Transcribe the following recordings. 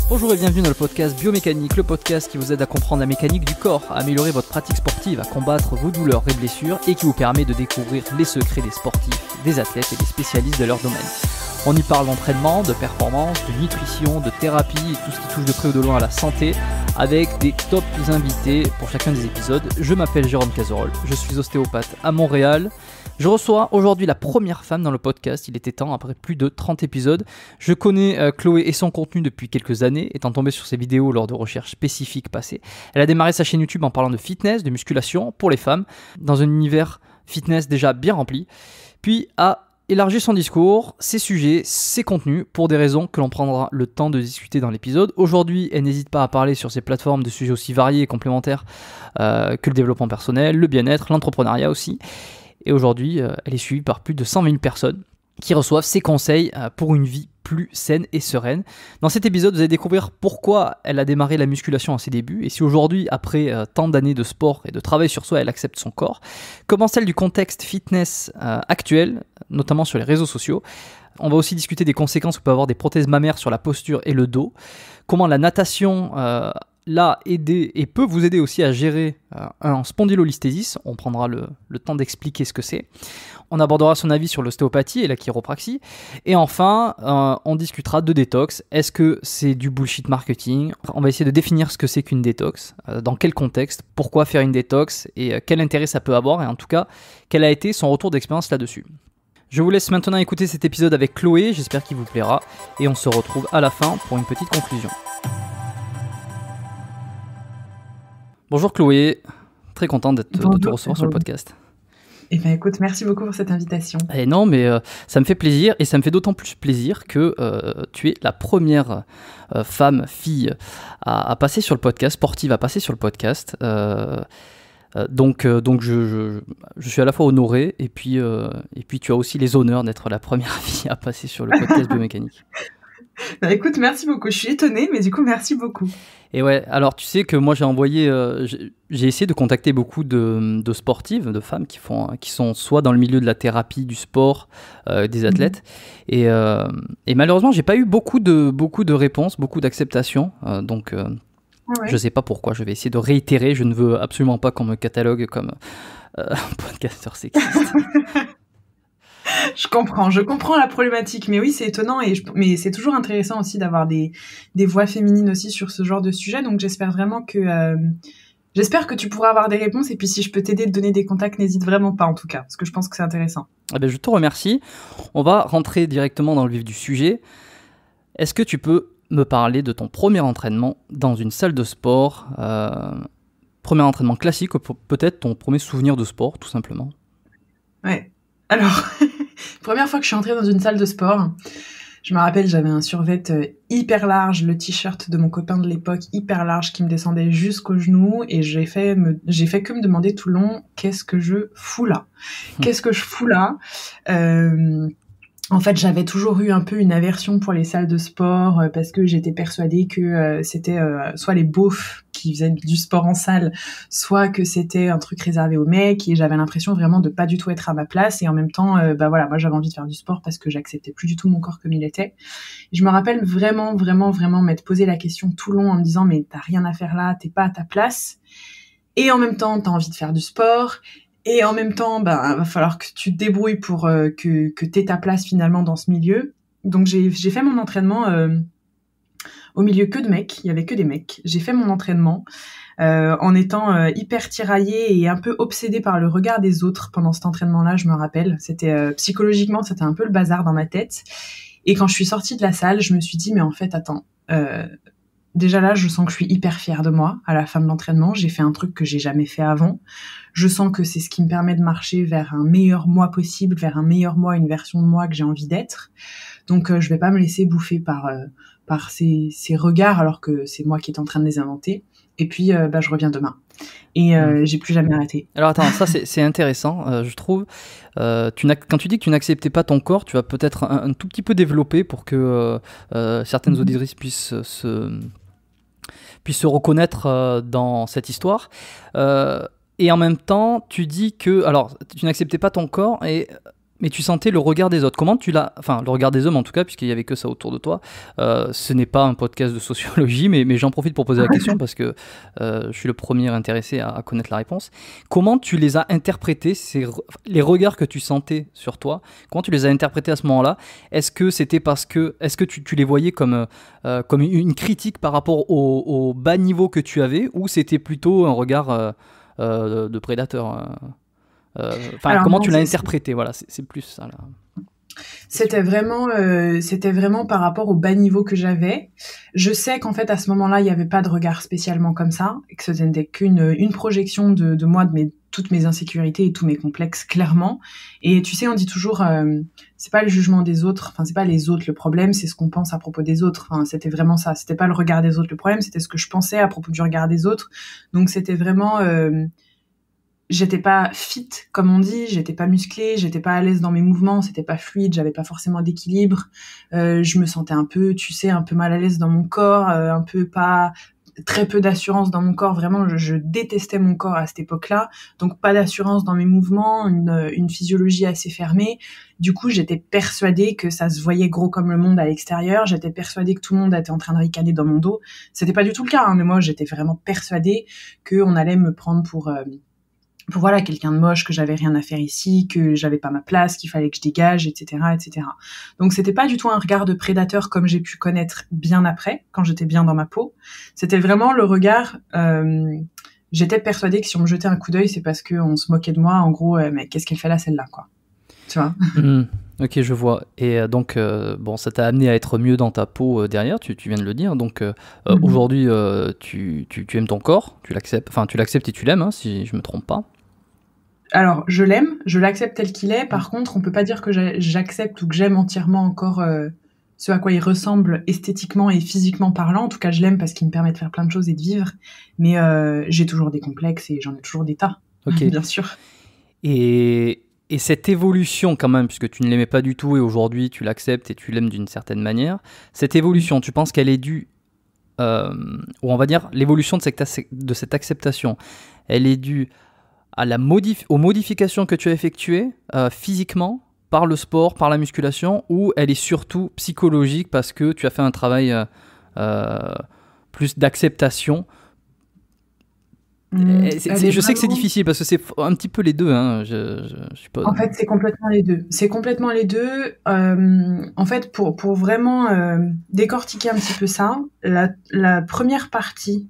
Bonjour et bienvenue dans le podcast Biomécanique, le podcast qui vous aide à comprendre la mécanique du corps, à améliorer votre pratique sportive, à combattre vos douleurs et blessures et qui vous permet de découvrir les secrets des sportifs, des athlètes et des spécialistes de leur domaine. On y parle d'entraînement, de performance, de nutrition, de thérapie et tout ce qui touche de près ou de loin à la santé avec des top invités pour chacun des épisodes. Je m'appelle Jérôme Cazerolle, je suis ostéopathe à Montréal. Je reçois aujourd'hui la première femme dans le podcast, il était temps après plus de 30 épisodes. Je connais Chloé et son contenu depuis quelques années, étant tombé sur ses vidéos lors de recherches spécifiques passées. Elle a démarré sa chaîne YouTube en parlant de fitness, de musculation pour les femmes, dans un univers fitness déjà bien rempli, puis a élargi son discours, ses sujets, ses contenus, pour des raisons que l'on prendra le temps de discuter dans l'épisode. Aujourd'hui, elle n'hésite pas à parler sur ses plateformes de sujets aussi variés et complémentaires que le développement personnel, le bien-être, l'entrepreneuriat aussi. Et aujourd'hui, elle est suivie par plus de 120 000 personnes qui reçoivent ses conseils pour une vie plus saine et sereine. Dans cet épisode, vous allez découvrir pourquoi elle a démarré la musculation à ses débuts et si aujourd'hui, après tant d'années de sport et de travail sur soi, elle accepte son corps. Comment celle du contexte fitness actuel, notamment sur les réseaux sociaux. On va aussi discuter des conséquences que peuvent avoir des prothèses mammaires sur la posture et le dos. Comment la natation l'a aidé et peut vous aider aussi à gérer un spondylolisthésis. On prendra le temps d'expliquer ce que c'est. On abordera son avis sur l'ostéopathie et la chiropraxie. Et enfin, on discutera de détox. Est-ce que c'est du bullshit marketing ? On va essayer de définir ce que c'est qu'une détox, dans quel contexte, pourquoi faire une détox et quel intérêt ça peut avoir et en tout cas, quel a été son retour d'expérience là-dessus. Je vous laisse maintenant écouter cet épisode avec Chloé, j'espère qu'il vous plaira et on se retrouve à la fin pour une petite conclusion. Bonjour Chloé, très content de te recevoir sur le podcast. Eh bien écoute, merci beaucoup pour cette invitation. Et non, mais ça me fait plaisir et ça me fait d'autant plus plaisir que tu es la première fille à passer sur le podcast, sportive à passer sur le podcast. Donc je suis à la fois honoré et puis tu as aussi les honneurs d'être la première fille à passer sur le podcast Biomécanique. Bah écoute, merci beaucoup. Je suis étonnée, mais du coup, merci beaucoup. Et ouais, alors tu sais que moi j'ai essayé de contacter beaucoup de sportives, de femmes qui sont soit dans le milieu de la thérapie, du sport, des athlètes. Et malheureusement, j'ai pas eu beaucoup de réponses, beaucoup d'acceptation. Donc je sais pas pourquoi. Je vais essayer de réitérer. Je ne veux absolument pas qu'on me catalogue comme un podcasteur sexiste. Je comprends la problématique, mais oui, c'est étonnant mais c'est toujours intéressant aussi d'avoir des voix féminines aussi sur ce genre de sujet. Donc j'espère vraiment j'espère que tu pourras avoir des réponses et puis si je peux t'aider, te donner des contacts, n'hésite vraiment pas en tout cas, parce que je pense que c'est intéressant. Eh bien, je te remercie. On va rentrer directement dans le vif du sujet. Est-ce que tu peux me parler de ton premier entraînement dans une salle de sport, premier entraînement classique, ou peut-être ton premier souvenir de sport, tout simplement? Ouais. Alors, première fois que je suis entrée dans une salle de sport, je me rappelle, j'avais un survêt hyper large, le t-shirt de mon copain de l'époque hyper large qui me descendait jusqu'aux genoux et j'ai fait que me demander tout le long, qu'est-ce que je fous là ? Qu'est-ce que je fous là ? En fait, j'avais toujours eu un peu une aversion pour les salles de sport parce que j'étais persuadée que c'était soit les beaufs qui faisaient du sport en salle, soit que c'était un truc réservé aux mecs et j'avais l'impression vraiment de pas du tout être à ma place et en même temps, moi j'avais envie de faire du sport parce que j'acceptais plus du tout mon corps comme il était. Et je me rappelle vraiment m'être posé la question tout le long en me disant mais t'as rien à faire là, t'es pas à ta place et en même temps t'as envie de faire du sport. Et en même temps, va falloir que tu te débrouilles pour que t'aies ta place finalement dans ce milieu. Donc j'ai fait mon entraînement au milieu que de mecs, il y avait que des mecs. J'ai fait mon entraînement en étant hyper tiraillée et un peu obsédée par le regard des autres pendant cet entraînement-là, je me rappelle. C'était psychologiquement, c'était un peu le bazar dans ma tête. Et quand je suis sortie de la salle, je me suis dit mais en fait attends, déjà là, je sens que je suis hyper fière de moi à la fin de l'entraînement. J'ai fait un truc que j'ai jamais fait avant. Je sens que c'est ce qui me permet de marcher vers un meilleur moi possible, vers un meilleur moi, une version de moi que j'ai envie d'être. Donc, je vais pas me laisser bouffer par ces regards alors que c'est moi qui est en train de les inventer. Et puis, je reviens demain. Et j'ai plus jamais arrêté. Alors attends, ça c'est intéressant, je trouve. Quand tu dis que tu n'acceptais pas ton corps, tu vas peut-être un tout petit peu développer pour que certaines auditrices puissent se reconnaître dans cette histoire. Et en même temps, tu dis que... Alors, tu n'acceptais pas ton corps et Mais tu sentais le regard des autres. Comment tu l'as... Enfin, le regard des hommes en tout cas, puisqu'il n'y avait que ça autour de toi. Ce n'est pas un podcast de sociologie, mais j'en profite pour poser la question parce que je suis le premier intéressé à connaître la réponse. Comment tu les as interprétés, les regards que tu sentais sur toi? Comment tu les as interprétés à ce moment-là? Est-ce que c'était parce que... Est-ce que tu les voyais comme une critique par rapport au bas niveau que tu avais, ou c'était plutôt un regard de prédateur comment tu l'as interprété? Voilà, c'est plus ça là. C'était vraiment par rapport au bas niveau que j'avais. Je sais qu'en fait à ce moment-là, il n'y avait pas de regard spécialement comme ça, et que ce n'était qu'une projection de moi, toutes mes insécurités et tous mes complexes, clairement. Et tu sais, on dit toujours, c'est pas le jugement des autres, enfin c'est pas les autres le problème, c'est ce qu'on pense à propos des autres. Enfin, c'était vraiment ça. C'était pas le regard des autres le problème, c'était ce que je pensais à propos du regard des autres. Donc c'était vraiment j'étais pas fit, comme on dit, j'étais pas musclée, j'étais pas à l'aise dans mes mouvements, c'était pas fluide, j'avais pas forcément d'équilibre, je me sentais un peu, tu sais, un peu mal à l'aise dans mon corps, un peu très peu d'assurance dans mon corps, vraiment, je détestais mon corps à cette époque-là, donc pas d'assurance dans mes mouvements, une physiologie assez fermée. Du coup, j'étais persuadée que ça se voyait gros comme le monde à l'extérieur, j'étais persuadée que tout le monde était en train de ricaner dans mon dos. C'était pas du tout le cas, hein, mais moi, j'étais vraiment persuadée qu'on allait me prendre pour voilà, quelqu'un de moche, que j'avais rien à faire ici, que j'avais pas ma place, qu'il fallait que je dégage, etc., etc. Donc c'était pas du tout un regard de prédateur comme j'ai pu connaître bien après, quand j'étais bien dans ma peau. C'était vraiment le regard, j'étais persuadée que si on me jetait un coup d'œil, c'est parce qu'on se moquait de moi, en gros, mais qu'est-ce qu'elle fait là, celle-là, quoi. Tu vois? Ok, je vois. Et donc, ça t'a amené à être mieux dans ta peau derrière, tu viens de le dire. Donc, aujourd'hui, tu aimes ton corps, tu l'acceptes et tu l'aimes, hein, si je me trompe pas. Alors, je l'aime, je l'accepte tel qu'il est. Par contre, on peut pas dire que j'accepte ou que j'aime entièrement encore ce à quoi il ressemble esthétiquement et physiquement parlant. En tout cas, je l'aime parce qu'il me permet de faire plein de choses et de vivre. Mais j'ai toujours des complexes et j'en ai toujours des tas, bien sûr. Et cette évolution quand même, puisque tu ne l'aimais pas du tout et aujourd'hui tu l'acceptes et tu l'aimes d'une certaine manière, cette évolution, tu penses qu'elle est due, ou on va dire l'évolution de cette acceptation, elle est due aux modifications que tu as effectuées physiquement, par le sport, par la musculation, ou elle est surtout psychologique parce que tu as fait un travail plus d'acceptation? Je sais que c'est difficile parce que c'est un petit peu les deux, hein, je suppose. En fait, c'est complètement les deux. C'est complètement les deux. En fait, pour vraiment décortiquer un petit peu ça, la première partie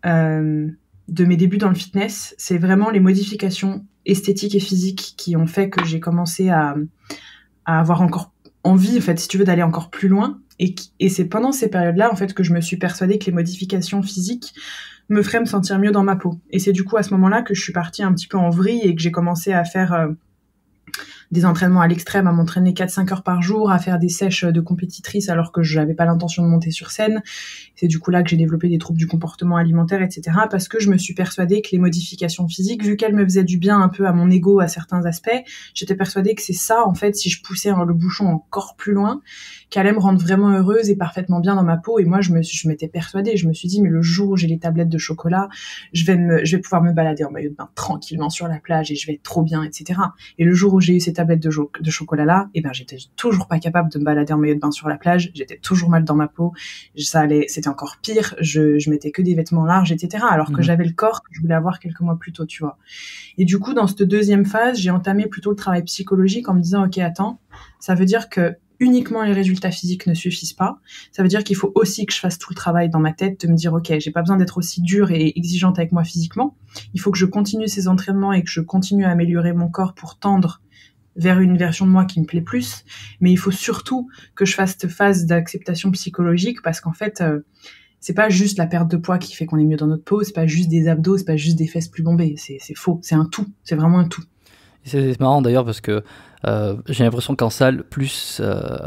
de mes débuts dans le fitness, c'est vraiment les modifications esthétiques et physiques qui ont fait que j'ai commencé à avoir encore envie, en fait, si tu veux, d'aller encore plus loin. Et c'est pendant ces périodes-là, en fait, que je me suis persuadée que les modifications physiques me feraient me sentir mieux dans ma peau. Et c'est du coup à ce moment-là que je suis partie un petit peu en vrille et que j'ai commencé à faire des entraînements à l'extrême, à m'entraîner 4-5 heures par jour, à faire des sèches de compétitrice alors que je n'avais pas l'intention de monter sur scène. C'est du coup là que j'ai développé des troubles du comportement alimentaire, etc. Parce que je me suis persuadée que les modifications physiques, vu qu'elles me faisaient du bien un peu à mon ego à certains aspects, j'étais persuadée que c'est ça, en fait, si je poussais le bouchon encore plus loin, qu'elle allait me rendre vraiment heureuse et parfaitement bien dans ma peau. Et moi, je m'étais persuadée, je me suis dit, mais le jour où j'ai les tablettes de chocolat, je vais pouvoir me balader en maillot de bain tranquillement sur la plage et je vais être trop bien, etc. Et le jour où j'ai eu ces tablettes de chocolat là, et ben j'étais toujours pas capable de me balader en maillot de bain sur la plage, j'étais toujours mal dans ma peau, c'était encore pire, je mettais que des vêtements larges, etc. Alors que j'avais le corps que je voulais avoir quelques mois plus tôt, tu vois. Et du coup, dans cette deuxième phase, j'ai entamé plutôt le travail psychologique en me disant, ok, attends, ça veut dire que uniquement les résultats physiques ne suffisent pas. Ça veut dire qu'il faut aussi que je fasse tout le travail dans ma tête, de me dire, ok, j'ai pas besoin d'être aussi dure et exigeante avec moi physiquement. Il faut que je continue ces entraînements et que je continue à améliorer mon corps pour tendre vers une version de moi qui me plaît plus. Mais il faut surtout que je fasse cette phase d'acceptation psychologique parce qu'en fait, c'est pas juste la perte de poids qui fait qu'on est mieux dans notre peau, c'est pas juste des abdos, c'est pas juste des fesses plus bombées. C'est faux. C'est un tout. C'est vraiment un tout. C'est marrant d'ailleurs parce que j'ai l'impression qu'en salle, plus...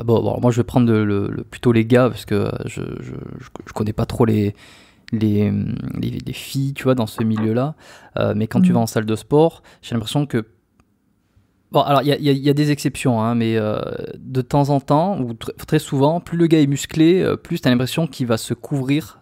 moi je vais prendre plutôt les gars parce que je connais pas trop les filles, tu vois, dans ce milieu-là. Mais quand tu vas en salle de sport, j'ai l'impression que... Bon, alors il y a des exceptions, hein, mais de temps en temps, ou très souvent, plus le gars est musclé, plus tu as l'impression qu'il va se couvrir,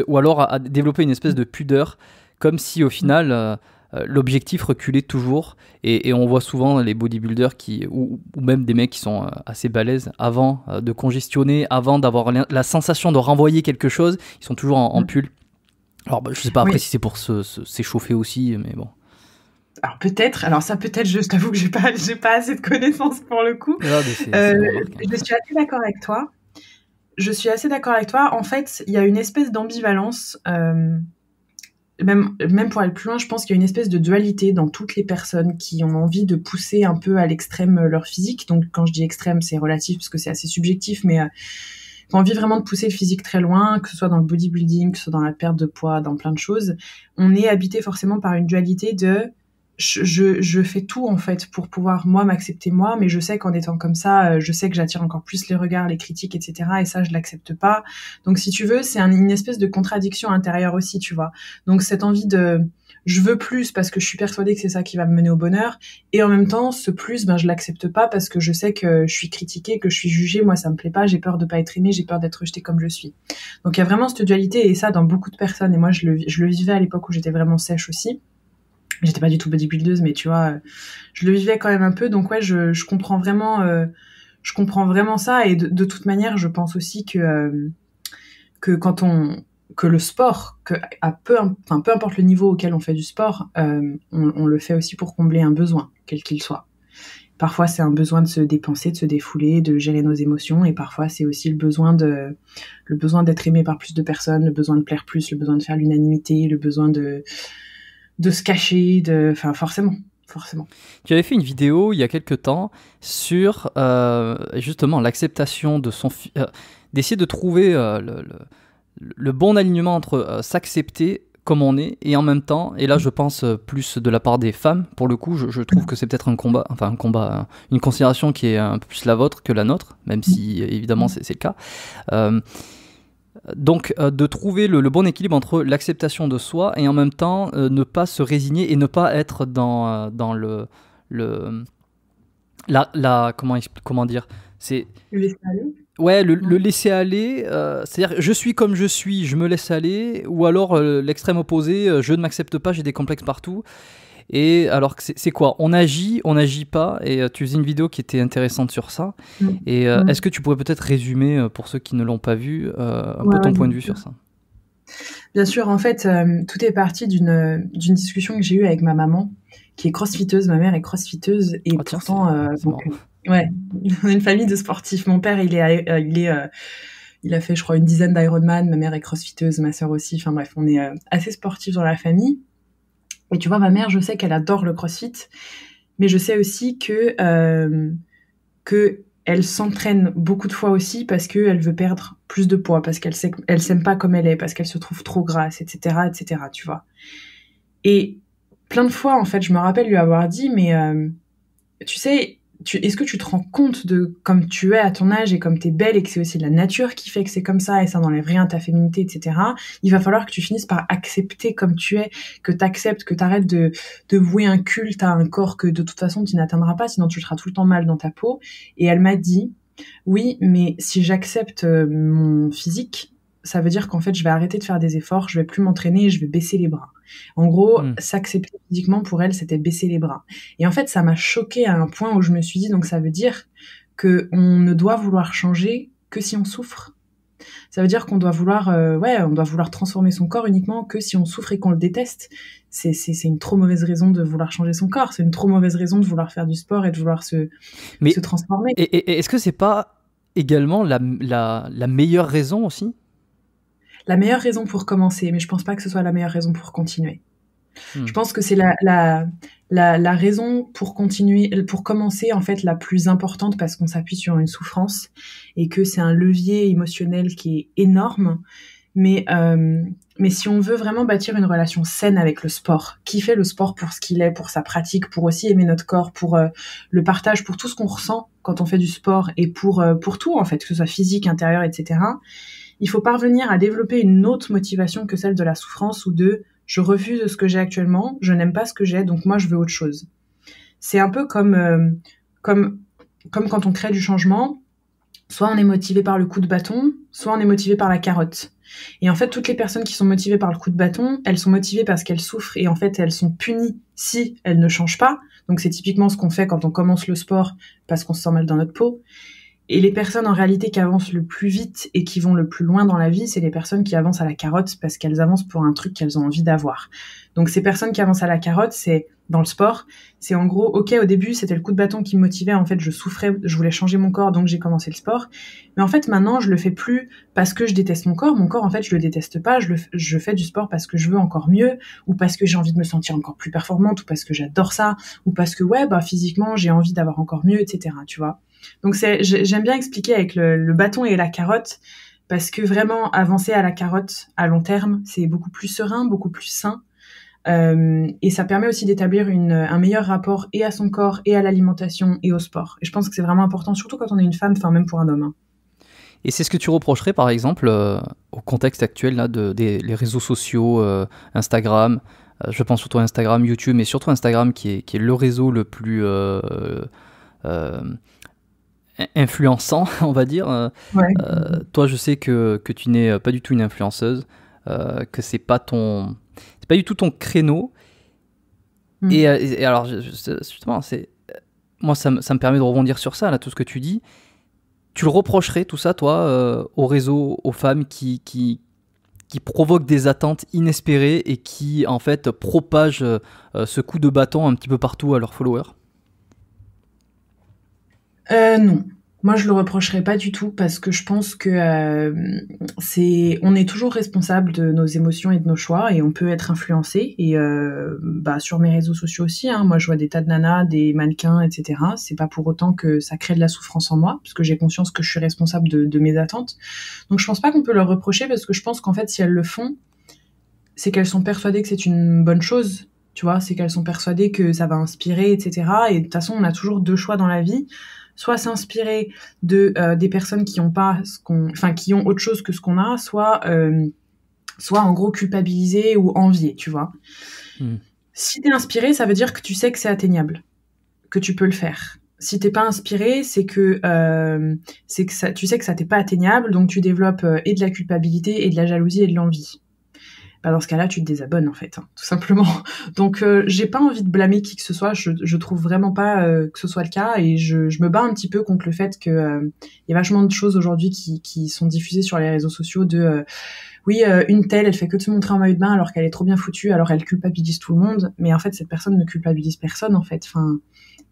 ou alors à développer une espèce de pudeur, comme si au final... l'objectif reculait toujours. Et on voit souvent les bodybuilders ou même des mecs qui sont assez balèzes, avant de congestionner, avant d'avoir la sensation de renvoyer quelque chose, ils sont toujours en pull. Alors, je sais pas après si c'est pour s'échauffer aussi, mais bon. Alors peut-être, je t'avoue que j'ai pas assez de connaissances pour le coup. Ah, je suis assez d'accord avec toi. En fait, il y a une espèce d'ambivalence, même pour aller plus loin, je pense qu'il y a une espèce de dualité dans toutes les personnes qui ont envie de pousser un peu à l'extrême leur physique. Donc quand je dis extrême, c'est relatif parce que c'est assez subjectif, mais qui ont envie vraiment de pousser le physique très loin, que ce soit dans le bodybuilding, que ce soit dans la perte de poids, dans plein de choses. On est habité forcément par une dualité de je fais tout en fait pour pouvoir moi m'accepter moi, mais je sais qu'en étant comme ça, je sais que j'attire encore plus les regards, les critiques, etc. Et ça, je l'accepte pas. Donc si tu veux, c'est une espèce de contradiction intérieure aussi, tu vois. Donc cette envie de je veux plus parce que je suis persuadée que c'est ça qui va me mener au bonheur, et en même temps ce plus, je l'accepte pas parce que je sais que je suis critiquée, que je suis jugée, moi ça me plaît pas, j'ai peur de pas être aimée, j'ai peur d'être rejetée comme je suis. Donc il y a vraiment cette dualité, et ça dans beaucoup de personnes, et moi je le vivais à l'époque où j'étais vraiment sèche aussi. J'étais pas du tout bodybuildeuse, mais tu vois, je le vivais quand même un peu. Donc ouais, je comprends vraiment ça. Et de toute manière, je pense aussi que que le sport, peu importe le niveau auquel on fait du sport, on le fait aussi pour combler un besoin, quel qu'il soit. Parfois, c'est un besoin de se dépenser, de se défouler, de gérer nos émotions, et parfois, c'est aussi le besoin d'être aimé par plus de personnes, le besoin de plaire plus, le besoin de faire l'unanimité, le besoin de se cacher, enfin forcément. Tu avais fait une vidéo il y a quelques temps sur justement l'acceptation de d'essayer de trouver le bon alignement entre s'accepter comme on est et en même temps, et là je pense plus de la part des femmes, pour le coup je trouve que c'est peut-être une considération qui est un peu plus la vôtre que la nôtre, même si évidemment c'est le cas. Donc de trouver le bon équilibre entre l'acceptation de soi et en même temps ne pas se résigner et ne pas être dans comment dire, c'est le laisser aller. Ouais, le laisser aller, c'est-à-dire je suis comme je suis, je me laisse aller, ou alors l'extrême opposé, je ne m'accepte pas, j'ai des complexes partout. Et alors c'est quoi, on agit pas, et tu faisais une vidéo qui était intéressante sur ça. Et est-ce que tu pourrais peut-être résumer pour ceux qui ne l'ont pas vu un peu ton point de vue sur ça? Bien sûr, en fait, tout est parti d'une discussion que j'ai eue avec ma maman, qui est crossfiteuse. Ma mère est crossfiteuse, et pourtant, ouais, on est une famille de sportifs. Mon père, il a fait, je crois, une dizaine d'Ironman. Ma mère est crossfiteuse, ma sœur aussi. Enfin bref, on est assez sportifs dans la famille. Et tu vois, ma mère, je sais qu'elle adore le crossfit, mais je sais aussi que elle s'entraîne beaucoup de fois aussi parce qu'elle veut perdre plus de poids, parce qu'elle sait qu'elle s'aime pas comme elle est, parce qu'elle se trouve trop grasse, etc., tu vois. Et plein de fois, en fait, je me rappelle lui avoir dit, mais tu sais, est-ce que tu te rends compte de comme tu es à ton âge et comme t'es belle, et que c'est aussi la nature qui fait que c'est comme ça, et ça n'enlève rien à ta féminité, etc. Il va falloir que tu finisses par accepter comme tu es, que t'acceptes, que t'arrêtes de vouer un culte à un corps que de toute façon tu n'atteindras pas, sinon tu seras tout le temps mal dans ta peau. Et elle m'a dit, oui, mais si j'accepte mon physique, ça veut dire qu'en fait, je vais arrêter de faire des efforts, je vais plus m'entraîner et je vais baisser les bras. En gros, s'accepter physiquement pour elle, c'était baisser les bras. Et en fait, ça m'a choquée à un point où je me suis dit, donc ça veut dire que on ne doit vouloir changer que si on souffre. Ça veut dire qu'on doit vouloir, on doit vouloir transformer son corps uniquement que si on souffre et qu'on le déteste. C'est une trop mauvaise raison de vouloir changer son corps. C'est une trop mauvaise raison de vouloir faire du sport et de vouloir se transformer. Et est-ce que c'est pas également la meilleure raison aussi? La meilleure raison pour commencer, mais je pense pas que ce soit la meilleure raison pour continuer. Je pense que c'est la raison pour continuer, pour commencer, en fait, la plus importante, parce qu'on s'appuie sur une souffrance et que c'est un levier émotionnel qui est énorme. Mais si on veut vraiment bâtir une relation saine avec le sport, kiffer le sport pour ce qu'il est, pour sa pratique, pour aussi aimer notre corps, pour le partage, pour tout ce qu'on ressent quand on fait du sport, et pour tout, en fait, que ce soit physique, intérieur, etc., il faut parvenir à développer une autre motivation que celle de la souffrance ou de « je refuse ce que j'ai actuellement, je n'aime pas ce que j'ai, donc moi je veux autre chose ». C'est un peu comme quand on crée du changement, soit on est motivé par le coup de bâton, soit on est motivé par la carotte. Et en fait, toutes les personnes qui sont motivées par le coup de bâton, elles sont motivées parce qu'elles souffrent et en fait, elles sont punies si elles ne changent pas. Donc c'est typiquement ce qu'on fait quand on commence le sport parce qu'on se sent mal dans notre peau. Et les personnes en réalité qui avancent le plus vite et qui vont le plus loin dans la vie, c'est les personnes qui avancent à la carotte parce qu'elles avancent pour un truc qu'elles ont envie d'avoir. Donc ces personnes qui avancent à la carotte, c'est dans le sport, c'est en gros, ok, au début c'était le coup de bâton qui me motivait, en fait je souffrais, je voulais changer mon corps, donc j'ai commencé le sport. Mais en fait maintenant je le fais plus parce que je déteste mon corps en fait je le déteste pas, je fais du sport parce que je veux encore mieux, ou parce que j'ai envie de me sentir encore plus performante, ou parce que j'adore ça, ou parce que physiquement j'ai envie d'avoir encore mieux, etc. Tu vois. Donc j'aime bien expliquer avec le bâton et la carotte, parce que vraiment avancer à la carotte à long terme, c'est beaucoup plus serein, beaucoup plus sain, et ça permet aussi d'établir un meilleur rapport et à son corps, et à l'alimentation, et au sport. Et je pense que c'est vraiment important, surtout quand on est une femme, enfin même pour un homme. Et c'est ce que tu reprocherais par exemple au contexte actuel là, les réseaux sociaux, Instagram, je pense surtout à Instagram, YouTube, mais surtout Instagram qui est le réseau le plus... influençant, on va dire. Ouais. Toi, je sais que tu n'es pas du tout une influenceuse, que c'est pas du tout ton créneau. Et alors, justement, moi, ça me permet de rebondir sur ça, là, tout ce que tu dis. Tu le reprocherais, tout ça, toi, au réseau, aux femmes qui provoquent des attentes inespérées et qui, en fait, propagent ce coup de bâton un petit peu partout à leurs followers? Non. Moi, je le reprocherais pas du tout parce que je pense que on est toujours responsable de nos émotions et de nos choix et on peut être influencé. Et sur mes réseaux sociaux aussi, hein, moi, je vois des tas de nanas, des mannequins, etc. C'est pas pour autant que ça crée de la souffrance en moi, parce que j'ai conscience que je suis responsable de mes attentes. Donc, je pense pas qu'on peut leur reprocher, parce que je pense qu'en fait, si elles le font, c'est qu'elles sont persuadées que c'est une bonne chose. Tu vois, c'est qu'elles sont persuadées que ça va inspirer, etc. Et de toute façon, on a toujours deux choix dans la vie. Soit s'inspirer des personnes qui ont pas qui ont autre chose que ce qu'on a, soit en gros culpabiliser ou envier, tu vois. Si t'es inspiré, ça veut dire que tu sais que c'est atteignable, que tu peux le faire. Si t'es pas inspiré, c'est que tu sais que ça t'est pas atteignable, donc tu développes et de la culpabilité et de la jalousie et de l'envie. Dans ce cas-là, tu te désabonnes, en fait, hein, tout simplement. Donc, j'ai pas envie de blâmer qui que ce soit. Je trouve vraiment pas que ce soit le cas. Et je me bats un petit peu contre le fait que y a vachement de choses aujourd'hui qui sont diffusées sur les réseaux sociaux une telle, elle fait que de se montrer en maillot de bain alors qu'elle est trop bien foutue, alors elle culpabilise tout le monde. Mais en fait, cette personne ne culpabilise personne, en fait. Enfin,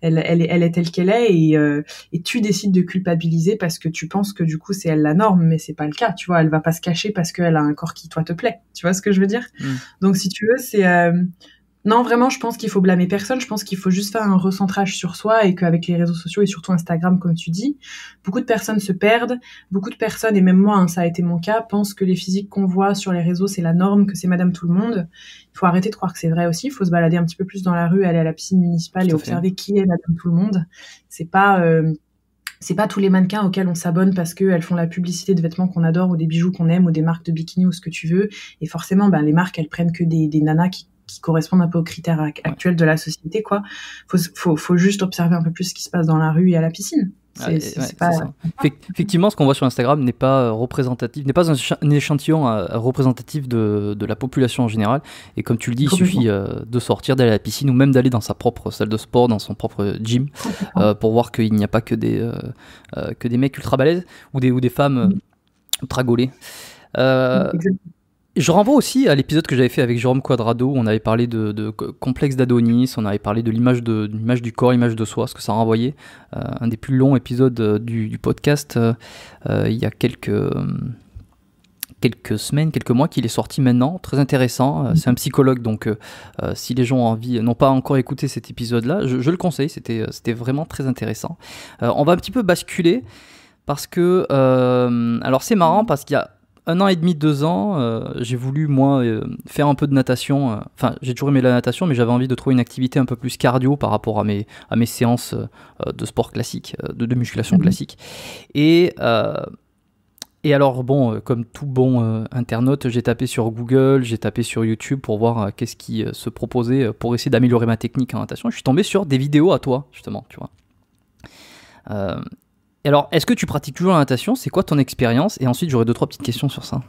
elle est telle qu'elle est et tu décides de culpabiliser parce que tu penses que du coup c'est elle la norme, mais c'est pas le cas, tu vois. Elle va pas se cacher parce qu'elle a un corps qui toi te plaît, tu vois ce que je veux dire. Donc si tu veux, c'est non, vraiment, je pense qu'il faut blâmer personne. Je pense qu'il faut juste faire un recentrage sur soi et qu'avec les réseaux sociaux et surtout Instagram, comme tu dis, beaucoup de personnes se perdent. Beaucoup de personnes, et même moi, hein, ça a été mon cas, pensent que les physiques qu'on voit sur les réseaux, c'est la norme, que c'est Madame tout le monde. Il faut arrêter de croire que c'est vrai aussi. Il faut se balader un petit peu plus dans la rue, aller à la piscine municipale et observer qui est Madame tout le monde. C'est pas tous les mannequins auxquels on s'abonne parce qu'elles font la publicité de vêtements qu'on adore ou des bijoux qu'on aime ou des marques de bikini ou ce que tu veux. Et forcément, les marques, elles prennent que des nanas qui correspondent un peu aux critères actuels de la société, quoi. Faut juste observer un peu plus ce qui se passe dans la rue et à la piscine. C'est pas... ça. Effectivement, ce qu'on voit sur Instagram n'est pas représentatif, n'est pas un échantillon représentatif de la population en général. Et comme tu le dis, il suffit de sortir, d'aller à la piscine ou même d'aller dans sa propre salle de sport, dans son propre gym, pour voir qu'il n'y a pas que des mecs ultra balèzes ou des femmes ultra gaulées. Je renvoie aussi à l'épisode que j'avais fait avec Jérôme Quadrado, où on avait parlé de complexe d'Adonis, on avait parlé de l'image du corps, l'image de soi, ce que ça renvoyait. Un des plus longs épisodes du podcast, il y a quelques semaines, quelques mois, qu'il est sorti maintenant, très intéressant. C'est un psychologue, donc si les gens ont envie, n'ont pas encore écouté cet épisode-là, je le conseille, c'était vraiment très intéressant. On va un petit peu basculer, parce que, alors c'est marrant, parce qu'il y a 1 an et demi, 2 ans, j'ai voulu, moi, faire un peu de natation. Enfin, j'ai toujours aimé la natation, mais j'avais envie de trouver une activité un peu plus cardio par rapport à mes séances de sport classique, de musculation classique. Et alors, bon, comme tout bon internaute, j'ai tapé sur Google, j'ai tapé sur YouTube pour voir qu'est-ce qui se proposait pour essayer d'améliorer ma technique en natation. Je suis tombé sur des vidéos à toi, justement, tu vois. Et alors, est-ce que tu pratiques toujours la natation? C'est quoi ton expérience? Et ensuite, j'aurai 2-3 petites questions sur ça.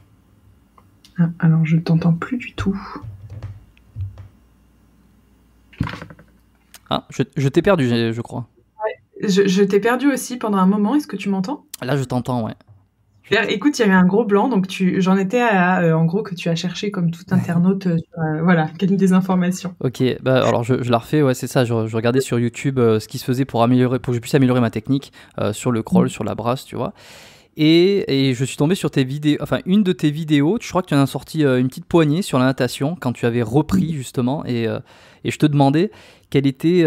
Ah, alors, je ne t'entends plus du tout. Ah, je t'ai perdu, je crois. Je t'ai perdu aussi pendant un moment. Est-ce que tu m'entends? Là, je t'entends, ouais. Écoute, il y avait un gros blanc, donc j'en étais à, en gros, que tu as cherché comme tout internaute, voilà, des informations. Ok, bah alors je la refais, ouais, c'est ça. Je regardais sur YouTube ce qui se faisait pour que je puisse améliorer ma technique sur le crawl, sur la brasse, tu vois. Et je suis tombé sur tes vidéos, enfin une de tes vidéos. Je crois que tu en as sorti une petite poignée sur la natation quand tu avais repris justement. Et je te demandais quelle était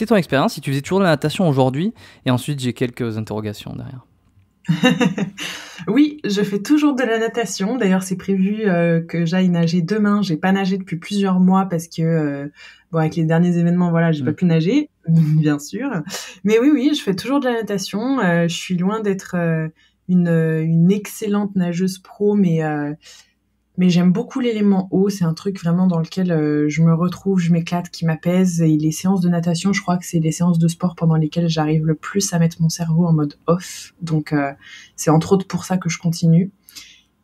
ton expérience, si tu faisais toujours de la natation aujourd'hui. Et ensuite, j'ai quelques interrogations derrière. Oui, je fais toujours de la natation. D'ailleurs, c'est prévu que j'aille nager demain. J'ai pas nagé depuis plusieurs mois parce que bon, avec les derniers événements, voilà, j'ai pas pu nager, bien sûr. Mais oui, je fais toujours de la natation. Je suis loin d'être une excellente nageuse pro, mais j'aime beaucoup l'élément eau. C'est un truc vraiment dans lequel je me retrouve, je m'éclate, qui m'apaise. Et les séances de natation, je crois que c'est les séances de sport pendant lesquelles j'arrive le plus à mettre mon cerveau en mode off. Donc, c'est entre autres pour ça que je continue.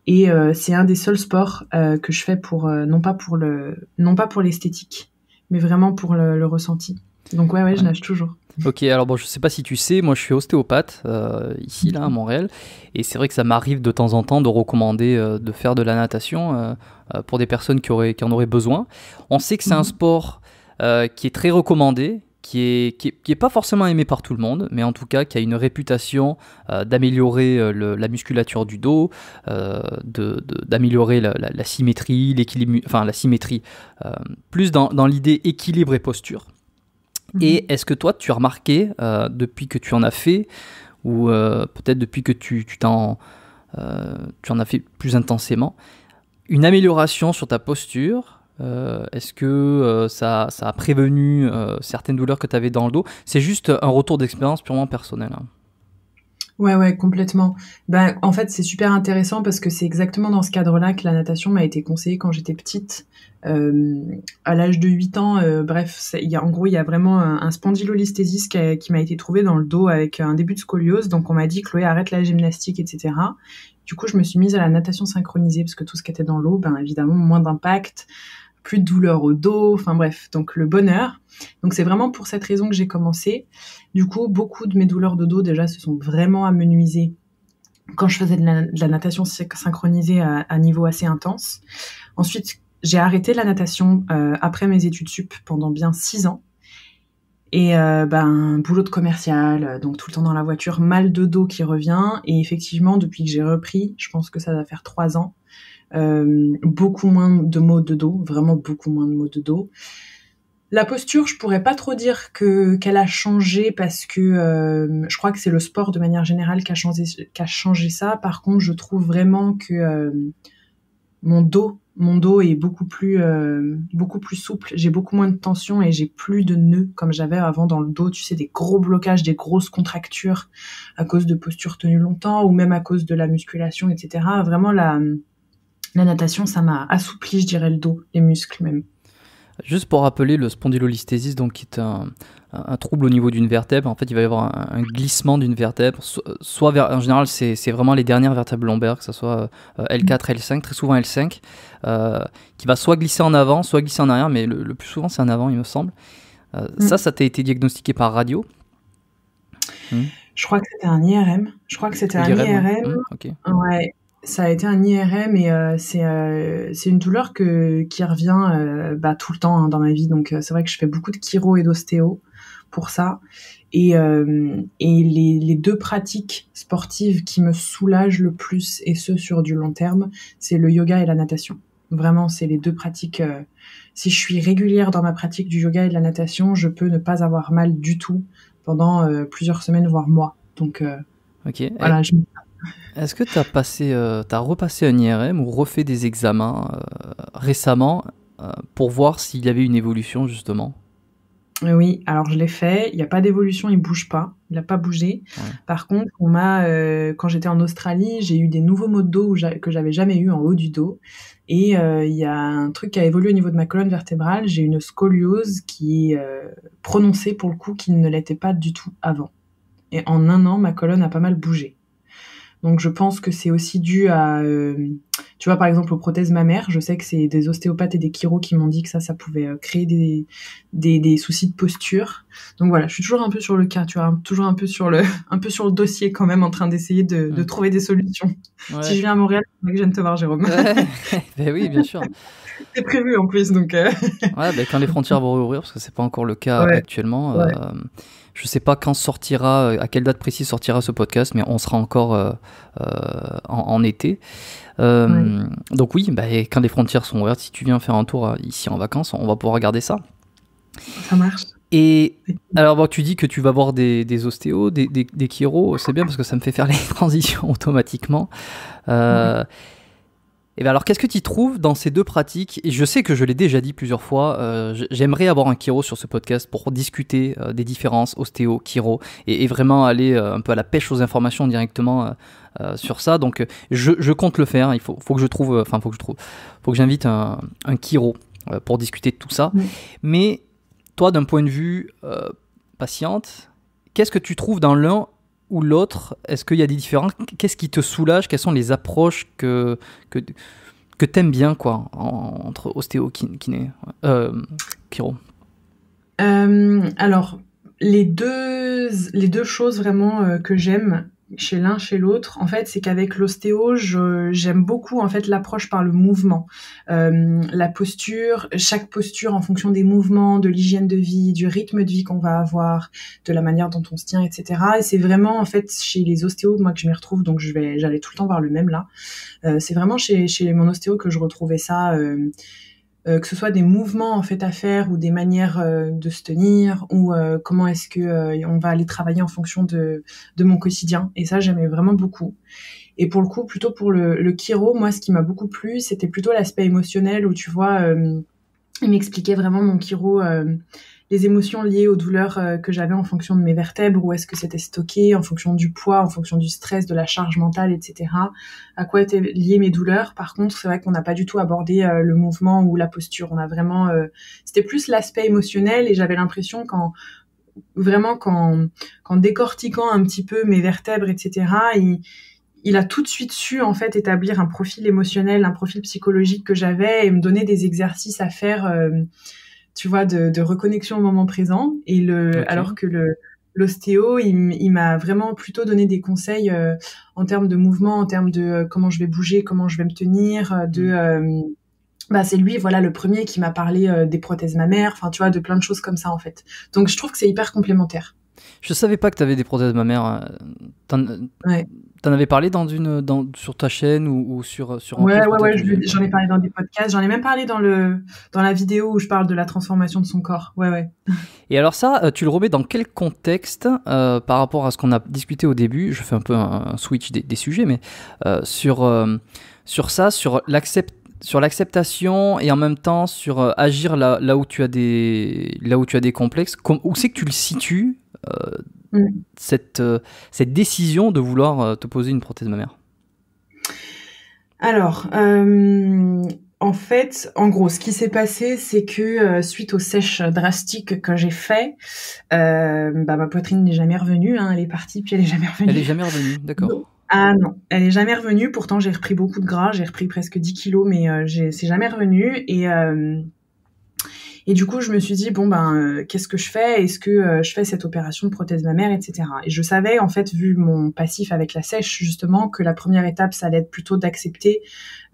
Et c'est un des seuls sports que je fais pour non pas pour l'esthétique, mais vraiment pour le ressenti. Donc ouais, je nage toujours. Ok, alors bon, je sais pas si tu sais, moi je suis ostéopathe ici, là, à Montréal, et c'est vrai que ça m'arrive de temps en temps de recommander de faire de la natation pour des personnes qui en auraient besoin. On sait que c'est un sport qui est très recommandé, qui est pas forcément aimé par tout le monde, mais en tout cas qui a une réputation d'améliorer la musculature du dos, d'améliorer la symétrie, l'équilibre, enfin la symétrie, plus dans l'idée équilibre et posture. Et est-ce que toi, tu as remarqué, depuis que tu en as fait, ou peut-être depuis que tu en as fait plus intensément, une amélioration sur ta posture? Est-ce que ça a prévenu certaines douleurs que tu avais dans le dos? C'est juste un retour d'expérience purement personnel, hein. Ouais, complètement. Ben, en fait, c'est super intéressant parce que c'est exactement dans ce cadre-là que la natation m'a été conseillée quand j'étais petite. À l'âge de 8 ans, bref, il y a vraiment un spondylolisthésis qui m'a été trouvé dans le dos avec un début de scoliose. Donc, on m'a dit, Chloé, arrête la gymnastique, etc. Du coup, je me suis mise à la natation synchronisée parce que tout ce qui était dans l'eau, ben, évidemment, moins d'impact, plus de douleur au dos, enfin bref, donc le bonheur. Donc c'est vraiment pour cette raison que j'ai commencé. Du coup, beaucoup de mes douleurs de dos déjà se sont vraiment amenuisées quand je faisais de la natation synchronisée à niveau assez intense. Ensuite, j'ai arrêté la natation après mes études sup pendant bien 6 ans. Et boulot de commercial, donc tout le temps dans la voiture, mal de dos qui revient. Et effectivement, depuis que j'ai repris, je pense que ça va faire 3 ans, beaucoup moins de maux de dos, vraiment beaucoup moins de maux de dos. La posture, je pourrais pas trop dire qu'elle a changé parce que je crois que c'est le sport de manière générale qui a changé ça. Par contre, je trouve vraiment que mon dos est beaucoup plus souple. J'ai beaucoup moins de tension et j'ai plus de nœuds comme j'avais avant dans le dos. Tu sais, des gros blocages, des grosses contractures à cause de postures tenues longtemps ou même à cause de la musculation, etc. Vraiment, la natation, ça m'a assoupli, je dirais, le dos, les muscles même. Juste pour rappeler, le spondylolisthésis, donc, qui est un trouble au niveau d'une vertèbre. En fait, il va y avoir un glissement d'une vertèbre, soit en général, c'est vraiment les dernières vertèbres lombaires, que ce soit L4, L5, très souvent L5, qui va soit glisser en avant, soit glisser en arrière, mais le plus souvent, c'est en avant, il me semble. Ça t'a été diagnostiqué par radio? Je crois que c'était un IRM. Ouais. Okay. Ouais. Ça a été un IRM et c'est une douleur qui revient tout le temps dans ma vie. Donc c'est vrai que je fais beaucoup de chiro et d'ostéo pour ça. Et les deux pratiques sportives qui me soulagent le plus, et ce sur du long terme, c'est le yoga et la natation. Vraiment, c'est les deux pratiques. Si je suis régulière dans ma pratique du yoga et de la natation, je peux ne pas avoir mal du tout pendant plusieurs semaines, voire mois. Donc okay. Voilà. Est-ce que t'as repassé un IRM ou refait des examens récemment pour voir s'il y avait une évolution justement? Oui, alors je l'ai fait. Il n'y a pas d'évolution, il bouge pas. Il n'a pas bougé. Ouais. Par contre, quand j'étais en Australie, j'ai eu des nouveaux maux de dos que j'avais jamais eu en haut du dos. Et il y a un truc qui a évolué au niveau de ma colonne vertébrale. J'ai une scoliose qui est prononcée pour le coup, qui ne l'était pas du tout avant. et en 1 an, ma colonne a pas mal bougé. Donc je pense que c'est aussi dû à, tu vois, par exemple aux prothèses mammaires. Je sais que c'est des ostéopathes et des chiros qui m'ont dit que ça pouvait créer des soucis de posture. Donc voilà, je suis toujours un peu sur le cas, tu vois, toujours un peu sur le dossier quand même, en train d'essayer de trouver des solutions. Ouais. Si je viens à Montréal, il faudrait que je vienne te voir, Jérôme. Ben oui, bien sûr. C'est prévu en plus, donc. Ouais, ben quand les frontières vont rouvrir, parce que c'est pas encore le cas actuellement. Ouais. Je sais pas quand sortira, à quelle date précise sortira ce podcast, mais on sera encore en été. Donc oui, quand les frontières sont ouvertes, si tu viens faire un tour ici en vacances, on va pouvoir regarder ça. Ça marche. Et alors, tu dis que tu vas voir des ostéos, des chiros, c'est bien parce que ça me fait faire les transitions automatiquement. Et bien alors, qu'est-ce que tu trouves dans ces deux pratiques? Et je sais que je l'ai déjà dit plusieurs fois, j'aimerais avoir un chiro sur ce podcast pour discuter des différences ostéo, chiro, et vraiment aller un peu à la pêche aux informations directement sur ça. Donc, je compte le faire. Il faut que je trouve, faut que j'invite un chiro pour discuter de tout ça. Mais toi, d'un point de vue patiente, qu'est-ce que tu trouves dans l'un ou l'autre? Est-ce qu'il y a des différences? Qu'est-ce qui te soulage? Quelles sont les approches que t'aimes bien, quoi, entre ostéo, kiné, chiro? Alors, les deux choses vraiment que j'aime chez l'un, chez l'autre, en fait, c'est qu'avec l'ostéo, j'aime beaucoup en fait l'approche par le mouvement, la posture, chaque posture en fonction des mouvements, de l'hygiène de vie, du rythme de vie qu'on va avoir, de la manière dont on se tient, etc. Et c'est vraiment en fait chez les ostéos, moi, que je m'y retrouve, donc j'allais tout le temps voir le même là. C'est vraiment chez mon ostéo que je retrouvais ça. Que ce soit des mouvements en fait à faire ou des manières de se tenir ou comment est-ce que on va aller travailler en fonction de mon quotidien, et ça j'aimais vraiment beaucoup. Et pour le coup, plutôt pour le chiro, moi ce qui m'a beaucoup plu, c'était plutôt l'aspect émotionnel, où tu vois, il m'expliquait vraiment, mon chiro, les émotions liées aux douleurs que j'avais en fonction de mes vertèbres, où est-ce que c'était stocké, en fonction du poids, en fonction du stress, de la charge mentale, etc. À quoi étaient liées mes douleurs. Par contre, c'est vrai qu'on n'a pas du tout abordé le mouvement ou la posture. On a vraiment, c'était plus l'aspect émotionnel, et j'avais l'impression qu'en décortiquant un petit peu mes vertèbres, etc., il a tout de suite su en fait établir un profil émotionnel, un profil psychologique que j'avais, et me donner des exercices à faire. Tu vois, de reconnexion au moment présent. Et alors que l'ostéo, il m'a vraiment plutôt donné des conseils en termes de mouvement, en termes de comment je vais bouger, comment je vais me tenir, c'est lui, voilà, le premier qui m'a parlé des prothèses mammaires, enfin, tu vois, de plein de choses comme ça, en fait. Donc, je trouve que c'est hyper complémentaire. Je savais pas que tu avais des prothèses mammaires. T'en avais parlé sur ta chaîne ou sur un Ouais, j'en ai parlé dans des podcasts, j'en ai même parlé dans la vidéo où je parle de la transformation de son corps. Ouais. Et alors ça, tu le remets dans quel contexte par rapport à ce qu'on a discuté au début? Je fais un peu un switch des sujets, mais sur ça, sur l'acceptation, et en même temps sur agir là où tu as des complexes. Où c'est que tu le situes, cette décision de vouloir te poser une prothèse mammaire? Alors, en fait, en gros, ce qui s'est passé, c'est que suite aux sèches drastiques que j'ai fait, ma poitrine n'est jamais revenue. Elle est partie, puis elle est jamais revenue. Elle est jamais revenue, d'accord. Ah non, elle est jamais revenue. Pourtant, j'ai repris beaucoup de gras, j'ai repris presque 10 kilos, mais c'est jamais revenu. Et du coup, je me suis dit, qu'est-ce que je fais? Est-ce que je fais cette opération de prothèse mammaire, etc. Et je savais, en fait, vu mon passif avec la sèche, justement, que la première étape, ça allait être plutôt d'accepter,